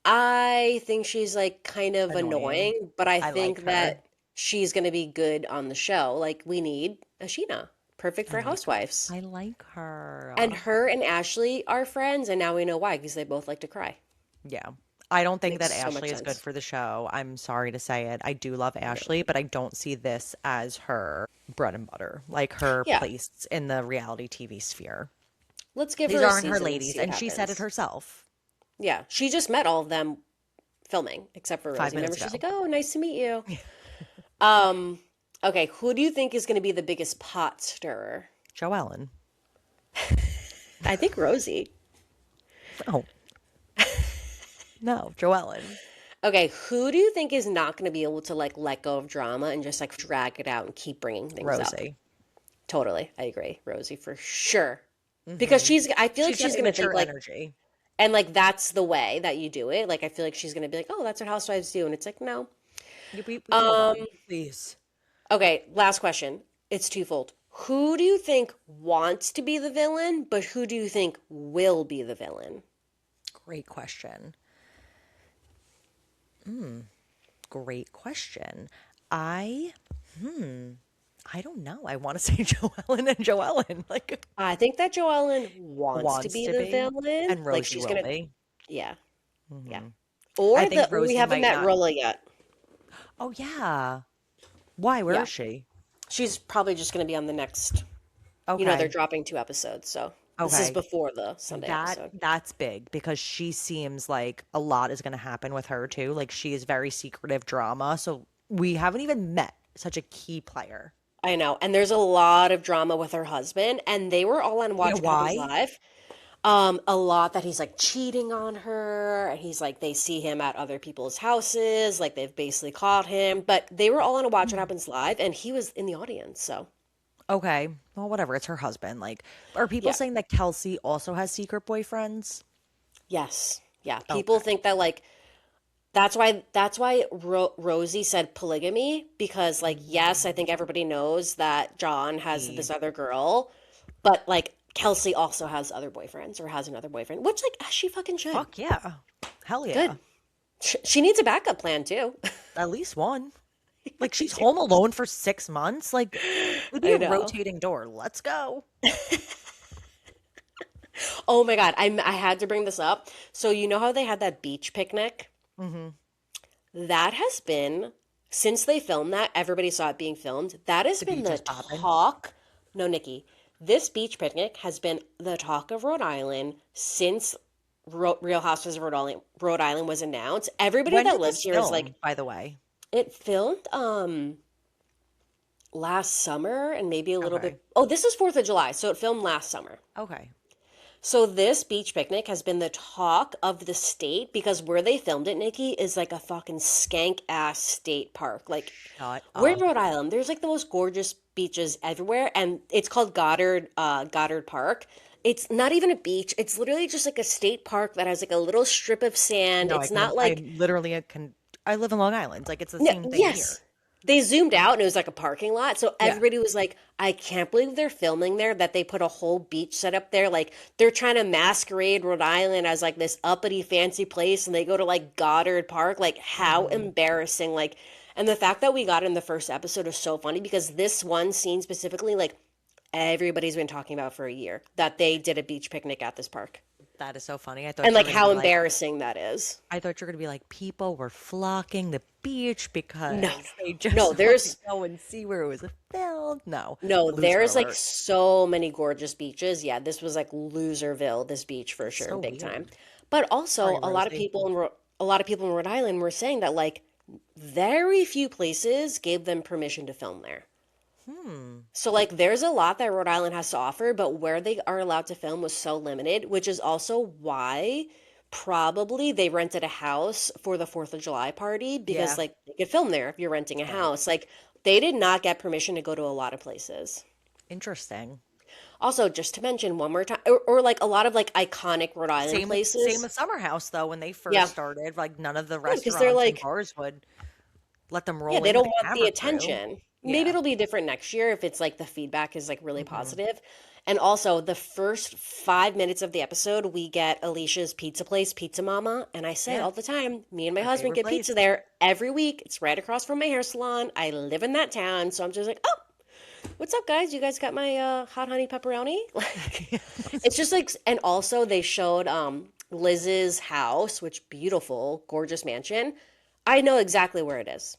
I think she's like kind of Annoying. annoying, but I I like think her. that she's gonna be good on the show. Like we need a Sheena. Perfect I for like housewives. I like her. And her and Ashley are friends, and now we know why, because they both like to cry. Yeah. I don't think that Makes so much Ashley is good sense. for the show. I'm sorry to say it. I do love Ashley, but I don't see this as her bread and butter, like her Yeah, place in the reality TV sphere. let's give These her a aren't her season and ladies, see what and she said it happens. herself Yeah, she just met all of them filming, except for five Rosie. minutes Remember, she's ago. like, "Oh, nice to meet you." Um, okay, who do you think is going to be the biggest pot stirrer? Joellen. I think Rosie. No, no, Joellen. Okay, who do you think is not going to be able to like let go of drama and just like drag it out and keep bringing things up? Rosie. Totally, I agree. Rosie for sure. Because Hmm. I feel like She's got she's going to think immature like, energy. and like that's the way that you do it. Like I feel like she's going to be like, oh, that's what housewives do. And it's like, no. We can move Um, on, please. okay, last question. It's twofold. Who do you think wants to be the villain, but who do you think will be the villain? Great question. Great question. I, I don't know. I want to say Joellen and Joellen. Like, I think that Joellen wants to wants be to the be, villain. and Like Rosie she's will gonna, be. yeah, yeah. I Or think the we Rosie haven't might met not. Rolla yet. Oh yeah. Why? Where Yeah, is she? she's probably just gonna be on the next. They're Okay. dropping 2 episodes, so this is Okay. before the Sunday episode. That's big because she seems like a lot is going to happen with her too. Like she is very secretive drama. So we haven't even met such a key player. I know, and there's a lot of drama with her husband, and they were all on You know Watch What Happens why? Live. A lot that he's like cheating on her, and he's like they see him at other people's houses, like they've basically caught him. But they were all on a Watch What Happens Live, and he was in the audience. So Okay. Well, whatever. It's her husband. Like, are people yeah, saying that Kelsey also has secret boyfriends? yes, yeah. People Okay. think that like Rosie said polygamy because like yes, I think everybody knows that John has The this other girl, but like Kelsey also has other boyfriends or has another boyfriend, which like she fucking should. fuck yeah. Hell yeah. Good. She needs a backup plan too. At least one. Like she's home alone for 6 months. Like it would be I a know. rotating door. Let's go. Oh my God, I had to bring this up. So you know how they had that beach picnic? Hmm. That has been since they filmed that, everybody saw it being filmed. That has The been beach the is popping. talk. No, Nikki, this beach picnic has been the talk of Rhode Island since Real Housewives of Rhode Island was announced. Everybody When that did lives this here is like film, by the way? it filmed last summer and maybe a little Okay. bit. Oh, this is 4th of July, so it filmed last summer. Okay. So this beach picnic has been the talk of the state because where they filmed it, Nikki, is like a fucking skank ass state park. Like Shut we're in up. Rhode Island. There's like the most gorgeous beaches everywhere, and it's called Goddard Park. It's not even a beach. It's literally just like a state park that has like a little strip of sand. No, It's not I like literally can, I live in Long Island. Like it's the no, same thing here. yes. They zoomed out and it was like a parking lot. So Yeah. everybody was like, I can't believe they're filming there, that they put a whole beach set up there. Like they're trying to masquerade Rhode Island as like this uppity fancy place and they go to like Goddard Park. Like how Hmm. embarrassing. Like, and the fact that we got in the first episode is so funny because this one scene specifically, like everybody's been talking about for a year that they did a beach picnic at this park. That is so funny. And You were like gonna how be like, embarrassing that is. I thought you were gonna be like, people were flocking the beach No, because they no, just wanted to there's go and see where it was filmed. No, no, loser there's like alert. so many gorgeous beaches. Yeah, this was like Loserville, this beach for sure, So big time. weird. But also, Sorry, Rosie. a lot of people in Rhode Island were saying that like very few places gave them permission to film there. Hmm. So like there's a lot that Rhode Island has to offer, but where they are allowed to film was so limited, which is also why probably they rented a house for the 4th of July party because Yeah. like they could film there if you're renting a Right. house. Like they did not get permission to go to a lot of places. Interesting. Also, just to mention one more time, or like a lot of like iconic Rhode Island Same places. with Summer House though. When they Yeah, first started, like none of the yeah, because they're restaurants and like, bars would let them yeah, roll they in with don't a want the camera crew. attention. Maybe Yeah. it'll be different next year if it's like the feedback is like really Hmm. positive. And also, the first 5 minutes of the episode, we get Alicia's pizza place, Pizza Mama. And I say Yeah. all the time, me and my Our husband favorite get pizza place. there every week. It's right across from my hair salon. I live in that town. So I'm just like, oh, what's up, guys? You guys got my hot honey pepperoni? Like, it's just like, and also they showed Liz's house, which beautiful, gorgeous mansion, I know exactly where it is.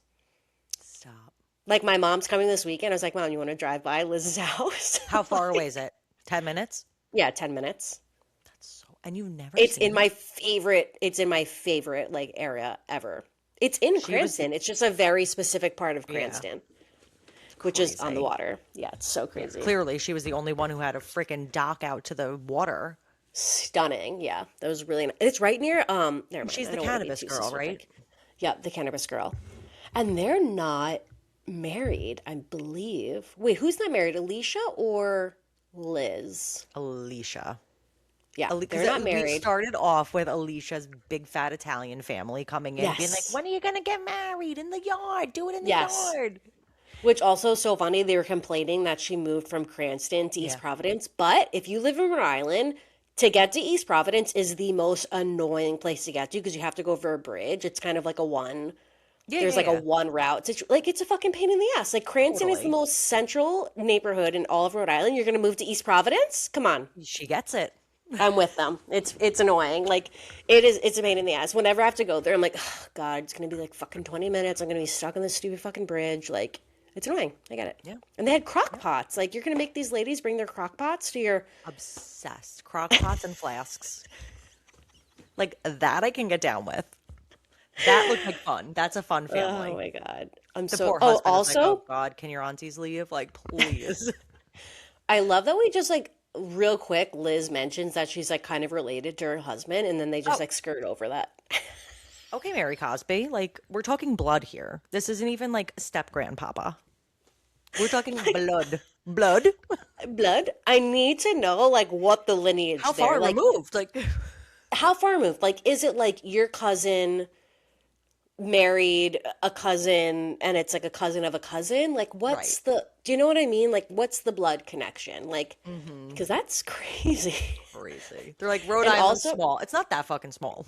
Stop. Like my mom's coming this weekend. I was like, Mom, you want to drive by Liz's house? How far away Like, is it? 10 minutes? yeah, 10 minutes. That's so, and you've never It's seen in it? my favorite, it's in my favorite like area ever. It's in She was, Cranston. It's just a very specific part of yeah, Cranston, which is on the crazy. water. Yeah, it's so Yeah, crazy. clearly she was the only one who had a freaking dock out to the water. Stunning. Yeah, that was really nice. It's right near, never And mind. she's I the don't want to be cannabis too girl, right? specific. Yeah, the cannabis girl. And they're not married, I believe. Wait, who's not married? Alicia or Liz? Alicia. Yeah, Because they're not we married. started off with Alicia's big fat Italian family coming in, being like, Yes. "When are you gonna get married in the yard? Do it in the Yes. yard." Which also so funny, they were complaining that she moved from Cranston to East Yeah. Providence. But if you live in Rhode Island, to get to East Providence is the most annoying place to get to because you have to go over a bridge. It's kind of like a one, Yeah, there's yeah, like a yeah. one route. Like it's a fucking pain in the ass. Like Cranston is the Totally. most central neighborhood in all of Rhode Island. You're gonna move to East Providence? Come on. She gets it. I'm with them. It's annoying. Like it's a pain in the ass. Whenever I have to go there, I'm like, oh, God, it's gonna be like fucking 20 minutes. I'm gonna be stuck on this stupid fucking bridge. Like it's annoying. I get it. Yeah. And they had crock pots. Like you're gonna make these ladies bring their crock pots to your Obsessed. Crock pots and flasks. Like that I can get down with. That looked like fun. That's a fun oh family. my God. I'm The so poor oh husband is like, "Oh also God, can your aunties leave? Like, please." I love that we just like real quick Liz mentions that she's like kind of related to her husband and then they just Oh, like skirt over that. okay, Mary Cosby. Like, we're talking blood here. This isn't even like step grandpapa. We're talking blood. Blood? Blood. I need to know like what the How lineage there. far Like removed? Like, how far removed? Like is it like your cousin married a cousin and it's like a cousin of a cousin? Like right. what's the do you know what I mean? Like what's the blood connection? Like Mm-hmm. because that's crazy. Crazy. They're like, Rhode And Island's also small. It's not that fucking small.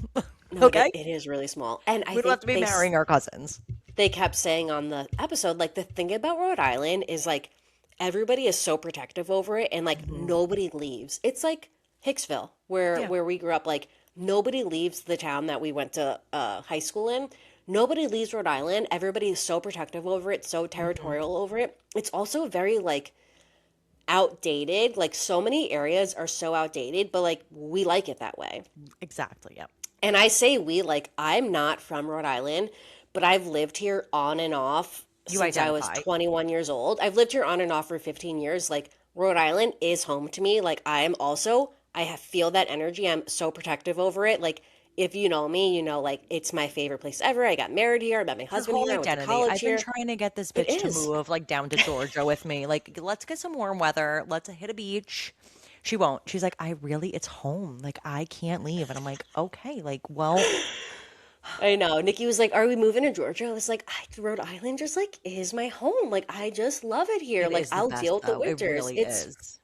no, Okay? it is really small. And I We don't have think to be marrying our cousins. they kept saying on the episode like the thing about Rhode Island is like everybody is so protective over it and like Hmm. nobody leaves. It's like Hicksville where Yeah. we grew up like nobody leaves the town that we went to high school in. Nobody leaves Rhode Island. Everybody is so protective over it, so Hmm. territorial over it. It's also very like outdated. Like so many areas are so outdated, but like we like it that way. Exactly. Yeah. And I say we, like, I'm not from Rhode Island, but I've lived here on and off You since I was identify. 21 years old. I've lived here on and off for 15 years. Like, Rhode Island is home to me. Like, I am also, feel that energy. I'm so protective over it. Like, if you know me, you know, like, it's my favorite place ever. I got married here. I met my Her husband whole here. I went to identity. college I've been here. trying to get this It bitch to is. move like down to Georgia with me. Like, let's get some warm weather. Let's hit a beach. She won't. She's like, it's home. Like, I can't leave. And I'm like, okay, like, well, I know. Nikki was like, "Are we moving to Georgia?" I was like, Rhode Island just like is my home. Like I just love it here. it Like is the I'll best deal with the though. It winters. really It's is.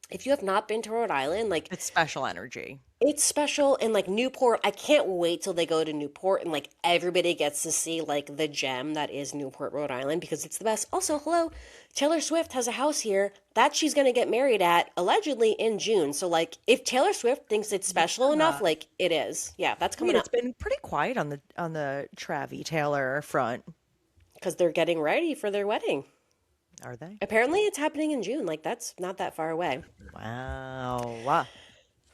if you have not been to Rhode Island, like It's special energy. it's special. And like Newport, I can't wait till they go to Newport and like everybody gets to see like the gem that is Newport, Rhode Island because it's the best. Also, hello, Taylor Swift has a house here that she's going to get married at allegedly in June. So like if Taylor Swift thinks it's special enough, like it is. Yeah, that's I mean, coming it's up been pretty quiet on the Travie Taylor front. because they're getting ready for their wedding. Are they? Apparently it's happening in June. Like that's not that far away. Wow.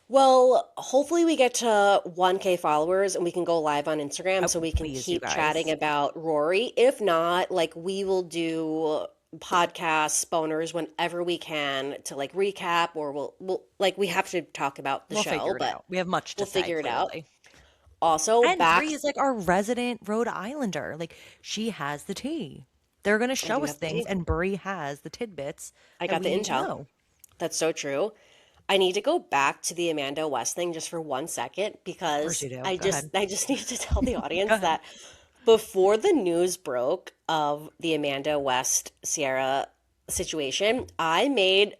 Well, hopefully we get to 1K followers and we can go live on Instagram Oh, so we can please, you keep chatting guys. about Rory. If not, like we will do podcasts, boners whenever we can to like recap or we'll like we have to talk about the We'll show, figure it but out. We have much to we'll say, figure it out. clearly. Also, And back Bree is like our resident Rhode Islander. Like, she has the tea. They're going to I do show us have the things, tea. and Bree has the tidbits I that got we the need to intel. know. That's so true. I need to go back to the Amanda West thing just for 1 second Of course because you do. I Go just ahead. I just need to tell the Go audience ahead. that before the news broke of the Amanda West Sierra situation, I made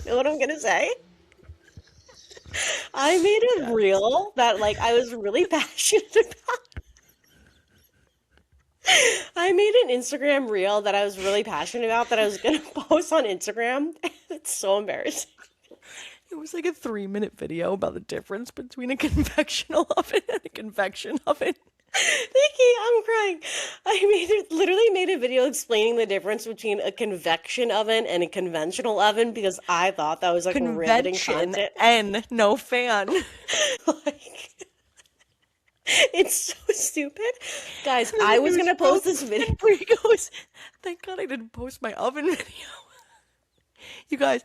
you know what I'm gonna say? I made a Yes. reel that like I was really passionate about. I made an Instagram reel that I was really passionate about that I was gonna post on Instagram. It's so embarrassing. It was like a 3-minute video about the difference between a convectional oven and a convection oven. Nikki, I'm crying. Literally made a video explaining the difference between a convection oven and a conventional oven because I thought that was like riveting Convention content. and no fan. Like, it's so stupid. Guys, And then I the was news gonna post broke, this video. and Brie goes, "Thank God I didn't post my oven video." You guys,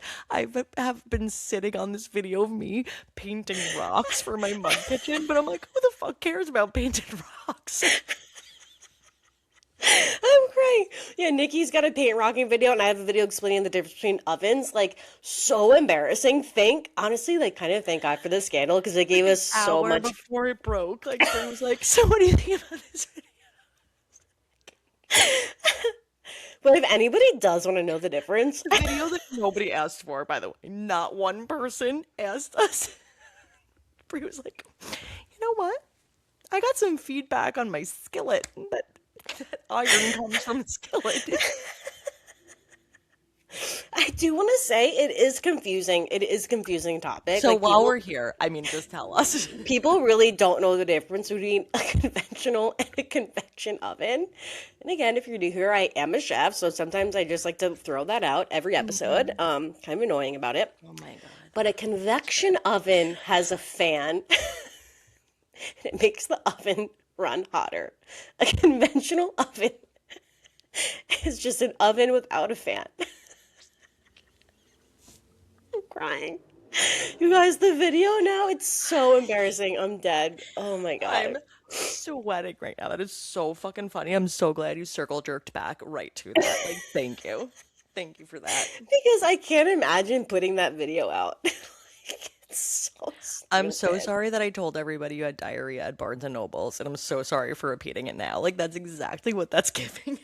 have been sitting on this video of me painting rocks for my mud kitchen, but I'm like, who the fuck cares about painted rocks? I'm crying. Yeah, Nikki's got a paint rocking video, and I have a video explaining the difference between ovens. Like, so embarrassing. Honestly, like, kind of thank God for this scandal because it gave us so Hour much. before it broke, like Brie was like, "So what do you think about this video?" But if anybody does want to know the difference, The video that nobody asked for, by the way. Not one person asked us. Brie was like, "You know what? I got some feedback on my skillet. That iron comes from the skillet." I do want to say it is confusing. It is a confusing topic. So Like while we're here, I mean, just tell us. people really don't know the difference between a conventional and a convection oven. And again, if you're new here, I am a chef, so sometimes I just like to throw that out every episode. Kind of annoying about it. Oh my God. But a convection oven has a fan. It makes the oven run hotter. A conventional oven is just an oven without a fan. I'm crying. You guys, the video now, it's so embarrassing. I'm dead. Oh my I'm God. sweating right now. That is so fucking funny. I'm so glad you circle jerked back right to that. Like, thank you. Thank you for that. Because I can't imagine putting that video out. Like, it's so I'm so stupid. sorry that I told everybody you had diarrhea at Barnes and Nobles, and I'm so sorry for repeating it now. Like, that's exactly what that's giving.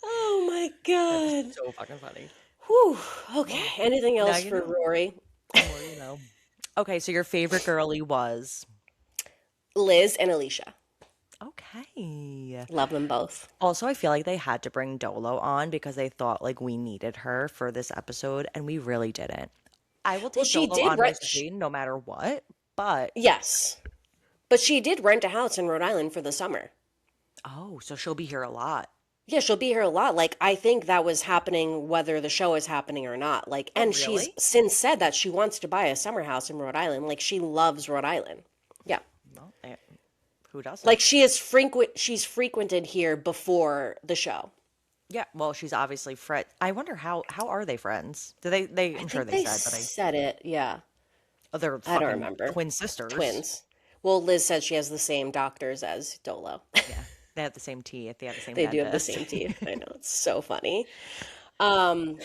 Oh my That is God. so fucking funny. Whew. Well, Okay. Anything now else you for know. Rory? The more you know. Okay, so your favorite girly was. Liz and Alicia. Okay. Love them both. Also, I feel like they had to bring Dolo on because they thought like we needed her for this episode, and we really didn't. I will Well, take she Dolo did on my rent. screen no matter what, but Yes. But she did rent a house in Rhode Island for the summer. oh, so she'll be here a lot. Yeah, she'll be here a lot. Like, I think that was happening whether the show is happening or not. Like, Oh, and she's really? since said that she wants to buy a summer house in Rhode Island. Like, she loves Rhode Island. Yeah. Well, who doesn't? Like, she's frequented here before the show. Yeah, well, she's obviously friend. I wonder how are they friends? Do they? I I'm sure think they they said, but said it. Yeah. they're I don't fucking remember. twin sisters. Twins. Well, Liz said she has the same doctors as Dolo. Yeah, they have the same teeth. They have the same They do have the dentist. same teeth. I know. It's so funny. Um,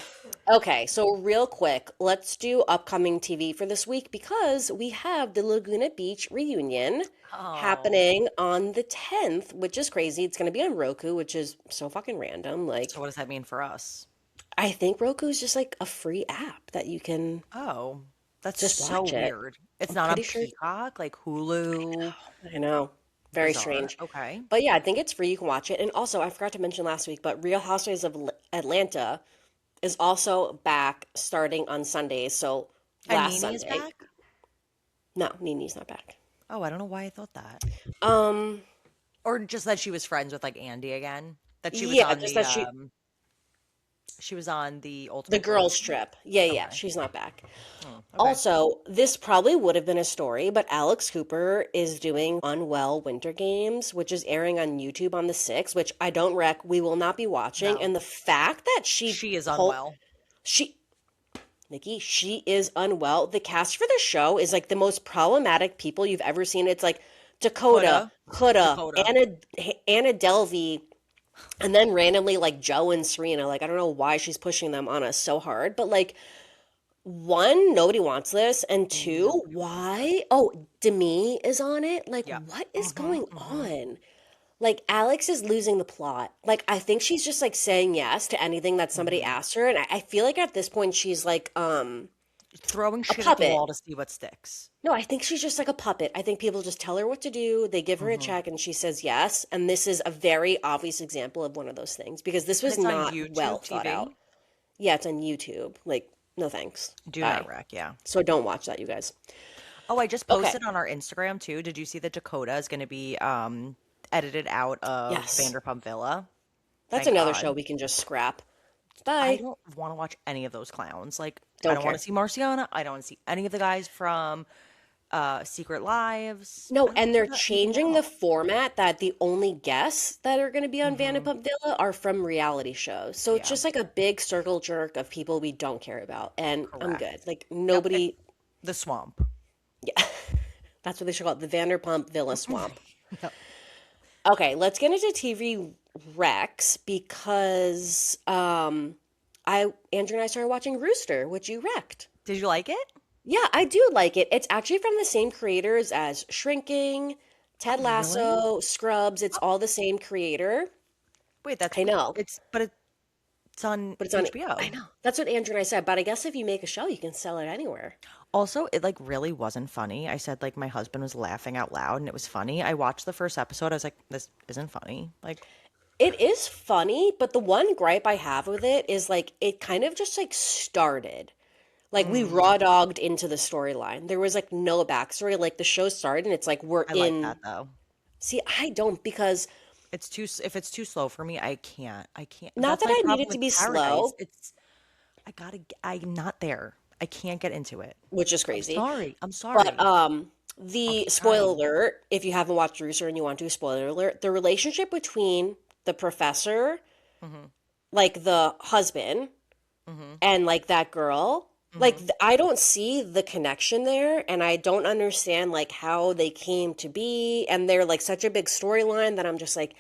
okay, so real quick, let's do upcoming TV for this week because we have the Laguna Beach reunion Oh, happening on the 10th, which is crazy. It's going to be on Roku, which is so fucking random. so Like, what does that mean for us? I think Roku is just like a free app that you can Oh, that's just so watch it. weird. It's I'm not on pretty sure. Peacock, like Hulu. I know. Very Bizarre. strange. Okay. But yeah, I think it's free. You can watch it. And also, I forgot to mention last week, but Real Housewives of Atlanta is also back starting on Sundays. So And last Nene is Sunday. back? No, Nini's not back. Oh, I don't know why I thought that. Um, Or just that she was friends with like Andy again. That yeah, just that she was on the the Ultimate girls Girlfriend. trip. Yeah, yeah, Okay. she's not back. Okay. Also, this probably would have been a story, but Alex Cooper is doing Unwell Winter Games, which is airing on YouTube on the 6th, which I don't rec. We will not be watching. No. And the fact that She is pulled, unwell. she, Nikki, she is unwell. The cast for the show is like the most problematic people you've ever seen. It's like Dakota, Huda, Dakota. Anna Delvey, and then randomly like Joe and Serena. Like, I don't know why she's pushing them on us so hard, but like, one, nobody wants this, and two, Nobody why? Oh, Demi is on it. Like, Yeah. what is Mm-hmm, going mm-hmm. on? Like, Alex is losing the plot. Like, I think she's just like saying yes to anything that somebody Mm-hmm. asks her, and I feel like at this point she's like, throwing A shit at the puppet. wall to see what sticks. No, I think she's just like a puppet. I think people just tell her what to do, they give her a Hmm. check, and she says yes. And this is a very obvious example of one of those things because this And was it's on not well YouTube thought out. TV. Yeah, it's on YouTube. Like, no thanks. Do not Bye. wreck, yeah. So don't watch that, you guys. Oh, I just Okay. posted on our Instagram too. Did you see that Dakota is going to be edited out of Yes. Vanderpump Villa? That's Thank another show God. we can just scrap. I Bye. don't want to watch any of those clowns. Like, I Don't don't want to care. see Marciana. I don't want to see any of the guys from Secret Lives. No, I don't and they're care about any of changing the them. format that the only guests that are going to be on Hmm. Vanderpump Villa are from reality shows. So it's Yeah, just like a big circle jerk of people we don't care about. And I'm correct. good. Like, Yep, it's nobody, the swamp. yeah, that's what they should call it, the Vanderpump Villa Swamp. Yep. Okay, let's get into TV Rex because Andrew and I started watching Rooster, which you wrecked. Did you like it? Yeah, I do like it. It's actually from the same creators as Shrinking, Ted Oh, really? Lasso, Scrubs. It's all the same creator. Wait, that's I know, it's on but it's on. I HBO. know. That's what Andrew and I said. But I guess if you make a show, you can sell it anywhere. Also, it like really wasn't funny. I said like my husband was laughing out loud and it was funny. I watched the first episode. I was like, this isn't funny. Like, It is funny, but the one gripe I have with it is like it kind of just like started. Like we mm, raw dogged into the storyline. There was like no backstory. Like the show started and it's like we're I like in. that though. See, I don't because If it's too slow for me, I can't. I can't. not That's that my I need problem it to with be Paradise. slow, I'm not there. I can't get into it. which is crazy. I'm But sorry. I'll the keep spoiler trying. alert, if you haven't watched Rooster and you want to, spoiler alert, the relationship between the professor, Hmm. like the husband, Hmm. and like that girl, like Hmm. I don't see the connection there, and I don't understand like how they came to be, and they're like such a big storyline that I'm just like,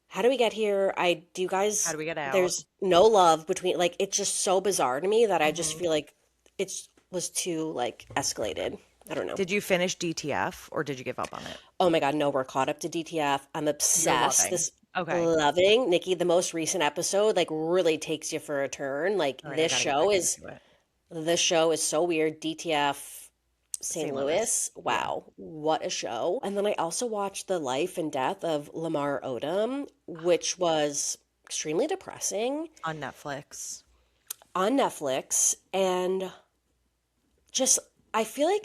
how do we get here? I do you How guys do we get out? there's no love between like it's just so bizarre to me that I just Hmm. feel like it's was too like escalated. I don't know. Did you finish DTF or did you give up on it? Oh my God, no, we're caught up to DTF. I'm You're obsessed. loving. This Okay. loving Nikki, the most recent episode, like really takes you for a turn. Like All right. I this gotta get show back is into it. this show is so weird. DTF St. St. Louis. Louis. Yeah. Wow, what a show. And then I also watched The Life and Death of Lamar Odom, which was extremely depressing On Netflix. on Netflix. And just I feel like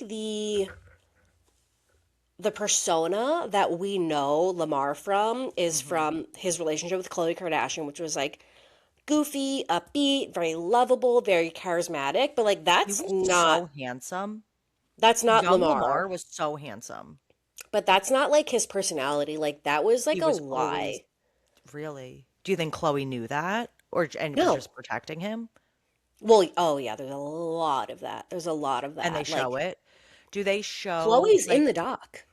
the persona that we know Lamar from is Hmm. from his relationship with Khloe Kardashian, which was like goofy, upbeat, very lovable, very charismatic, but like He was so handsome. that's not Young Lamar. Lamar was so handsome. But that's not like his personality. Like that was like He a was always lie. really. Do you think Chloe knew that and was No. just protecting him? Well, oh yeah, there's a lot of that. There's a lot of And they that. show Like it? Do they show Chloe's in like the doc.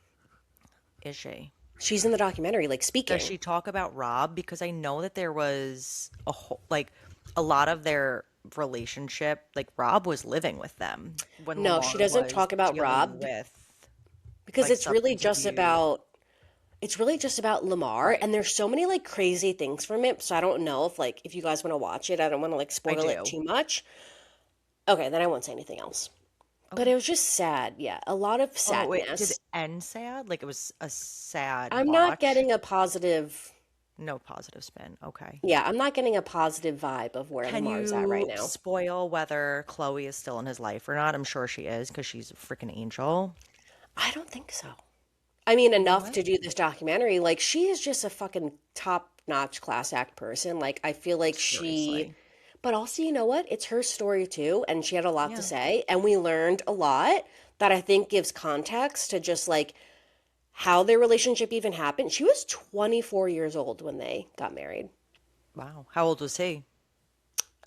is she? She's in the documentary, like Does speaking. she talk about Rob? Because I know that there was a whole like a lot of their relationship, like Rob was living with them when No, she Lamar doesn't was talk about dealing Rob with because like substance abuse. it's really just about Lamar Right. and there's so many like crazy things from it. So I don't know if like if you guys want to watch it, I don't want to like I spoil it do. too much. Okay, then I won't say anything else. But Okay. it was just sad. Yeah, a lot of Oh, wait, did it sadness. end sad? Like it was a sad I'm not watch? getting a positive, No positive spin. Okay. yeah, I'm not getting a positive vibe of where Can Lamar's at right you now. spoil whether Chloe is still in his life or not? I'm sure she is because she's a freaking angel. I don't think so. I mean, enough What? to do this documentary. Like, she is just a fucking top-notch class act person. Like, I feel like she, Seriously. but also, you know what? It's her story too, and she had a lot to Yeah. say, and we learned a lot that I think gives context to just like how their relationship even happened. She was 24 years old when they got married. Wow. How old was he?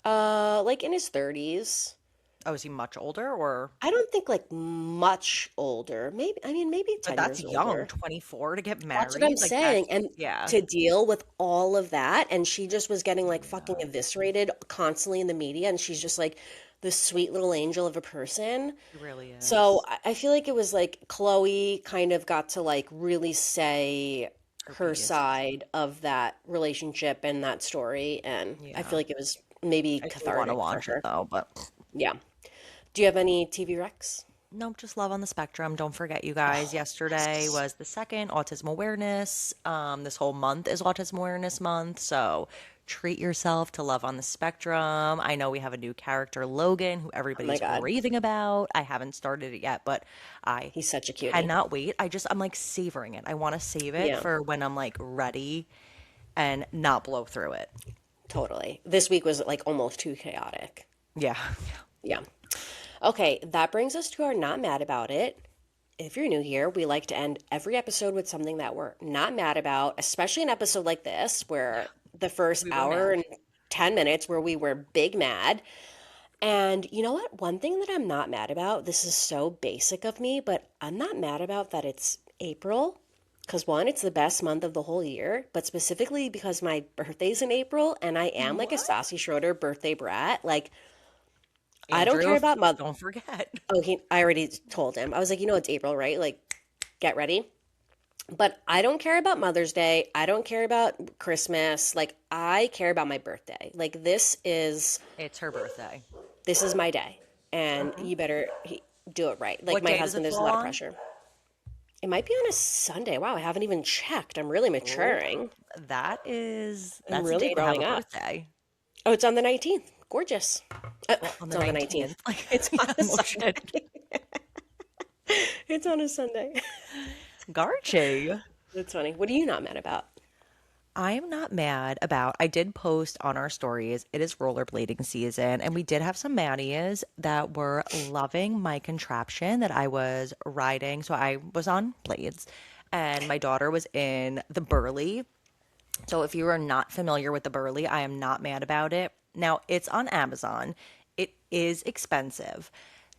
Like in his 30s. Oh, is he much older or? I don't think like much older. Maybe, I mean, maybe But 10 that's years young, older. 24 to get That's what I'm married. Like saying. that's And yeah, to deal with all of that, and she just was getting like fucking yeah. eviscerated constantly in the media, and she's just like this sweet little angel of a person. He really So is. I feel like it was like Chloe kind of got to like really say Her her piece. side of that relationship and that story, and I Yeah. feel like it was maybe I do want to cathartic for watch it her. though, but Yeah. Do you have any TV recs? Nope, just love on the spectrum. Don't forget, you guys, Oh, yesterday yes. was the second autism awareness. This whole month is Autism Awareness Month. So treat yourself to love on the spectrum. I know we have a new character, Logan, who Oh my everybody's God. raving about. I haven't started it yet, but I He's such a cutie. cannot wait. I'm like savoring it. I want to save it Yeah, for when I'm like ready and not blow through it. totally. This week was like almost too chaotic. Yeah. Yeah. Okay, that brings us to our not mad about it. If you're new here, we like to end every episode with something that we're not mad about, especially an episode like this, where the first We were hour mad. and 10 minutes where we were big mad. And you know what? One thing that I'm not mad about, this is so basic of me, but I'm not mad about that it's April. Because one, it's the best month of the whole year, but specifically because my birthday's in April and I am like a What? Sassy Schroeder birthday brat. Like, I don't care Andrew, about mother. don't forget. Oh, I already told him. I was like, it's April, right? Like, get ready. But I don't care about Mother's Day. I don't care about Christmas. Like, I care about my birthday. Like, It's her birthday. this is my day, and Mhm. you better do it right. Like, What my day does husband, it there's a fall lot of on? pressure. It might be on a Sunday. Wow, I haven't even checked. I'm really Oh, maturing. that's I'm a really day to have a growing up. birthday. Oh, it's on the 19th. Gorgeous. Well, on It's the on the 19th. 19th. Like, It's yeah, on a no shit. Sunday. It's on a Sunday. Garchi. That's funny. What are you not mad about? I'm not mad about, I did post on our stories, it is rollerblading season, and we did have some Maddies that were loving my contraption that I was riding. So I was on blades, and my daughter was in the Burley. So if you are not familiar with the Burley, I am not mad about it. Now, it's on Amazon. It is expensive.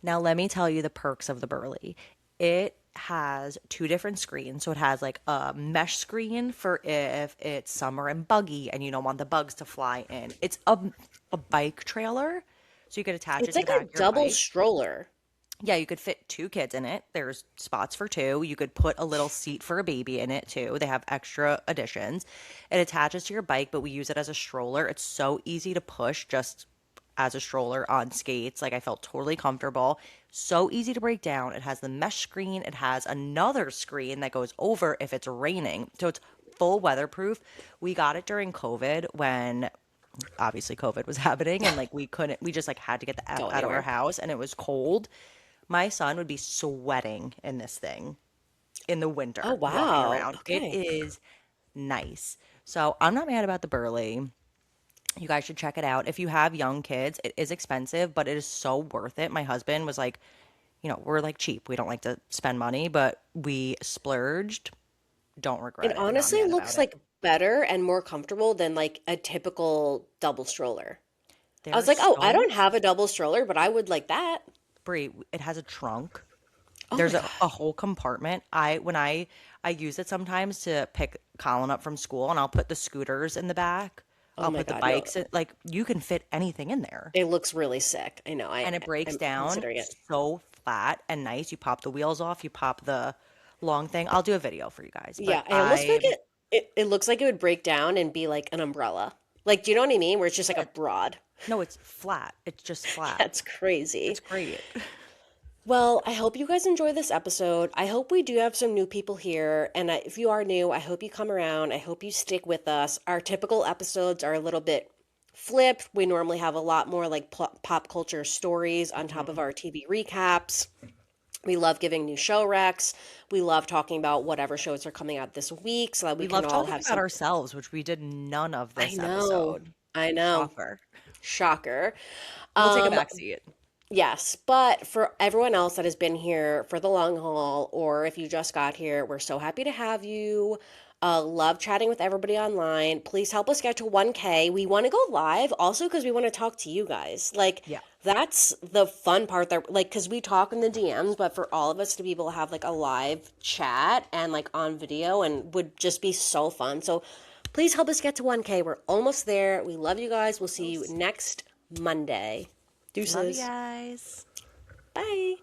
Now, let me tell you the perks of the Burley. It has two different screens. So it has like a mesh screen for if it's summer and buggy and you don't want the bugs to fly in. It's a bike trailer. So you could attach it It's to the like a back of your double bike. stroller. Yeah, you could fit two kids in it. There's spots for two. You could put a little seat for a baby in it too. They have extra additions. It attaches to your bike, but we use it as a stroller. It's so easy to push just as a stroller on skates. Like I felt totally comfortable. So easy to break down. It has the mesh screen. It has another screen that goes over if it's raining. So it's full weatherproof. We got it during COVID when obviously COVID was happening and like we just like had to get the F Go out of our anywhere. house and it was cold. My son would be sweating in this thing in the Oh, winter walking wow. around. It Okay. is nice. So I'm not mad about the Burley. You guys should check it out. If you have young kids, it is expensive, but it is so worth it. My husband was like, we're like cheap. We don't like to spend money, but we splurged. Don't regret It it. Not honestly mad about looks it. like better and more comfortable than like a typical double stroller. I They're was like, oh, I so don't have a double stroller, but I would like that. Brie, it has a trunk. Oh my There's a gosh. whole compartment. I use it sometimes to pick Colin up from school and I'll put the scooters in the back. Oh I'll my put the God. No, bikes in, like you can fit anything in there. it looks really sick. I know. And it breaks I'm down considering it. so flat and nice. You pop the wheels off, you pop the long thing. I'll do a video for you guys. But Yeah, I almost feel like it looks like it would break down and be like an umbrella. Like, do you know what I mean? Where it's just like a broad. no, it's flat. It's just flat. That's crazy. It's great. Well, I hope you guys enjoy this episode. I hope we do have some new people here. And if you are new, I hope you come around. I hope you stick with us. Our typical episodes are a little bit flipped. We normally have a lot more like pop culture stories on top of Mhm. our TV recaps. We love giving new show recs. We love talking about whatever shows are coming out this week so that we We can love all talking have about some. ourselves, which we did none of I this know. episode. I know. Shocker. Shocker. We'll take a Um, back seat. Yes, but for everyone else that has been here for the long haul, or if you just got here, we're so happy to have you. Love chatting with everybody online. Please help us get to 1K. We want to go live also because we want to talk to you guys. Like, Yeah. that's the fun part that, like, because we talk in the DMs, but for all of us to be able to have like a live chat and like on video and would just be so fun. So please help us get to 1K. We're almost there. We love you guys. We'll see you next Monday. Love you Deuces. guys. Bye.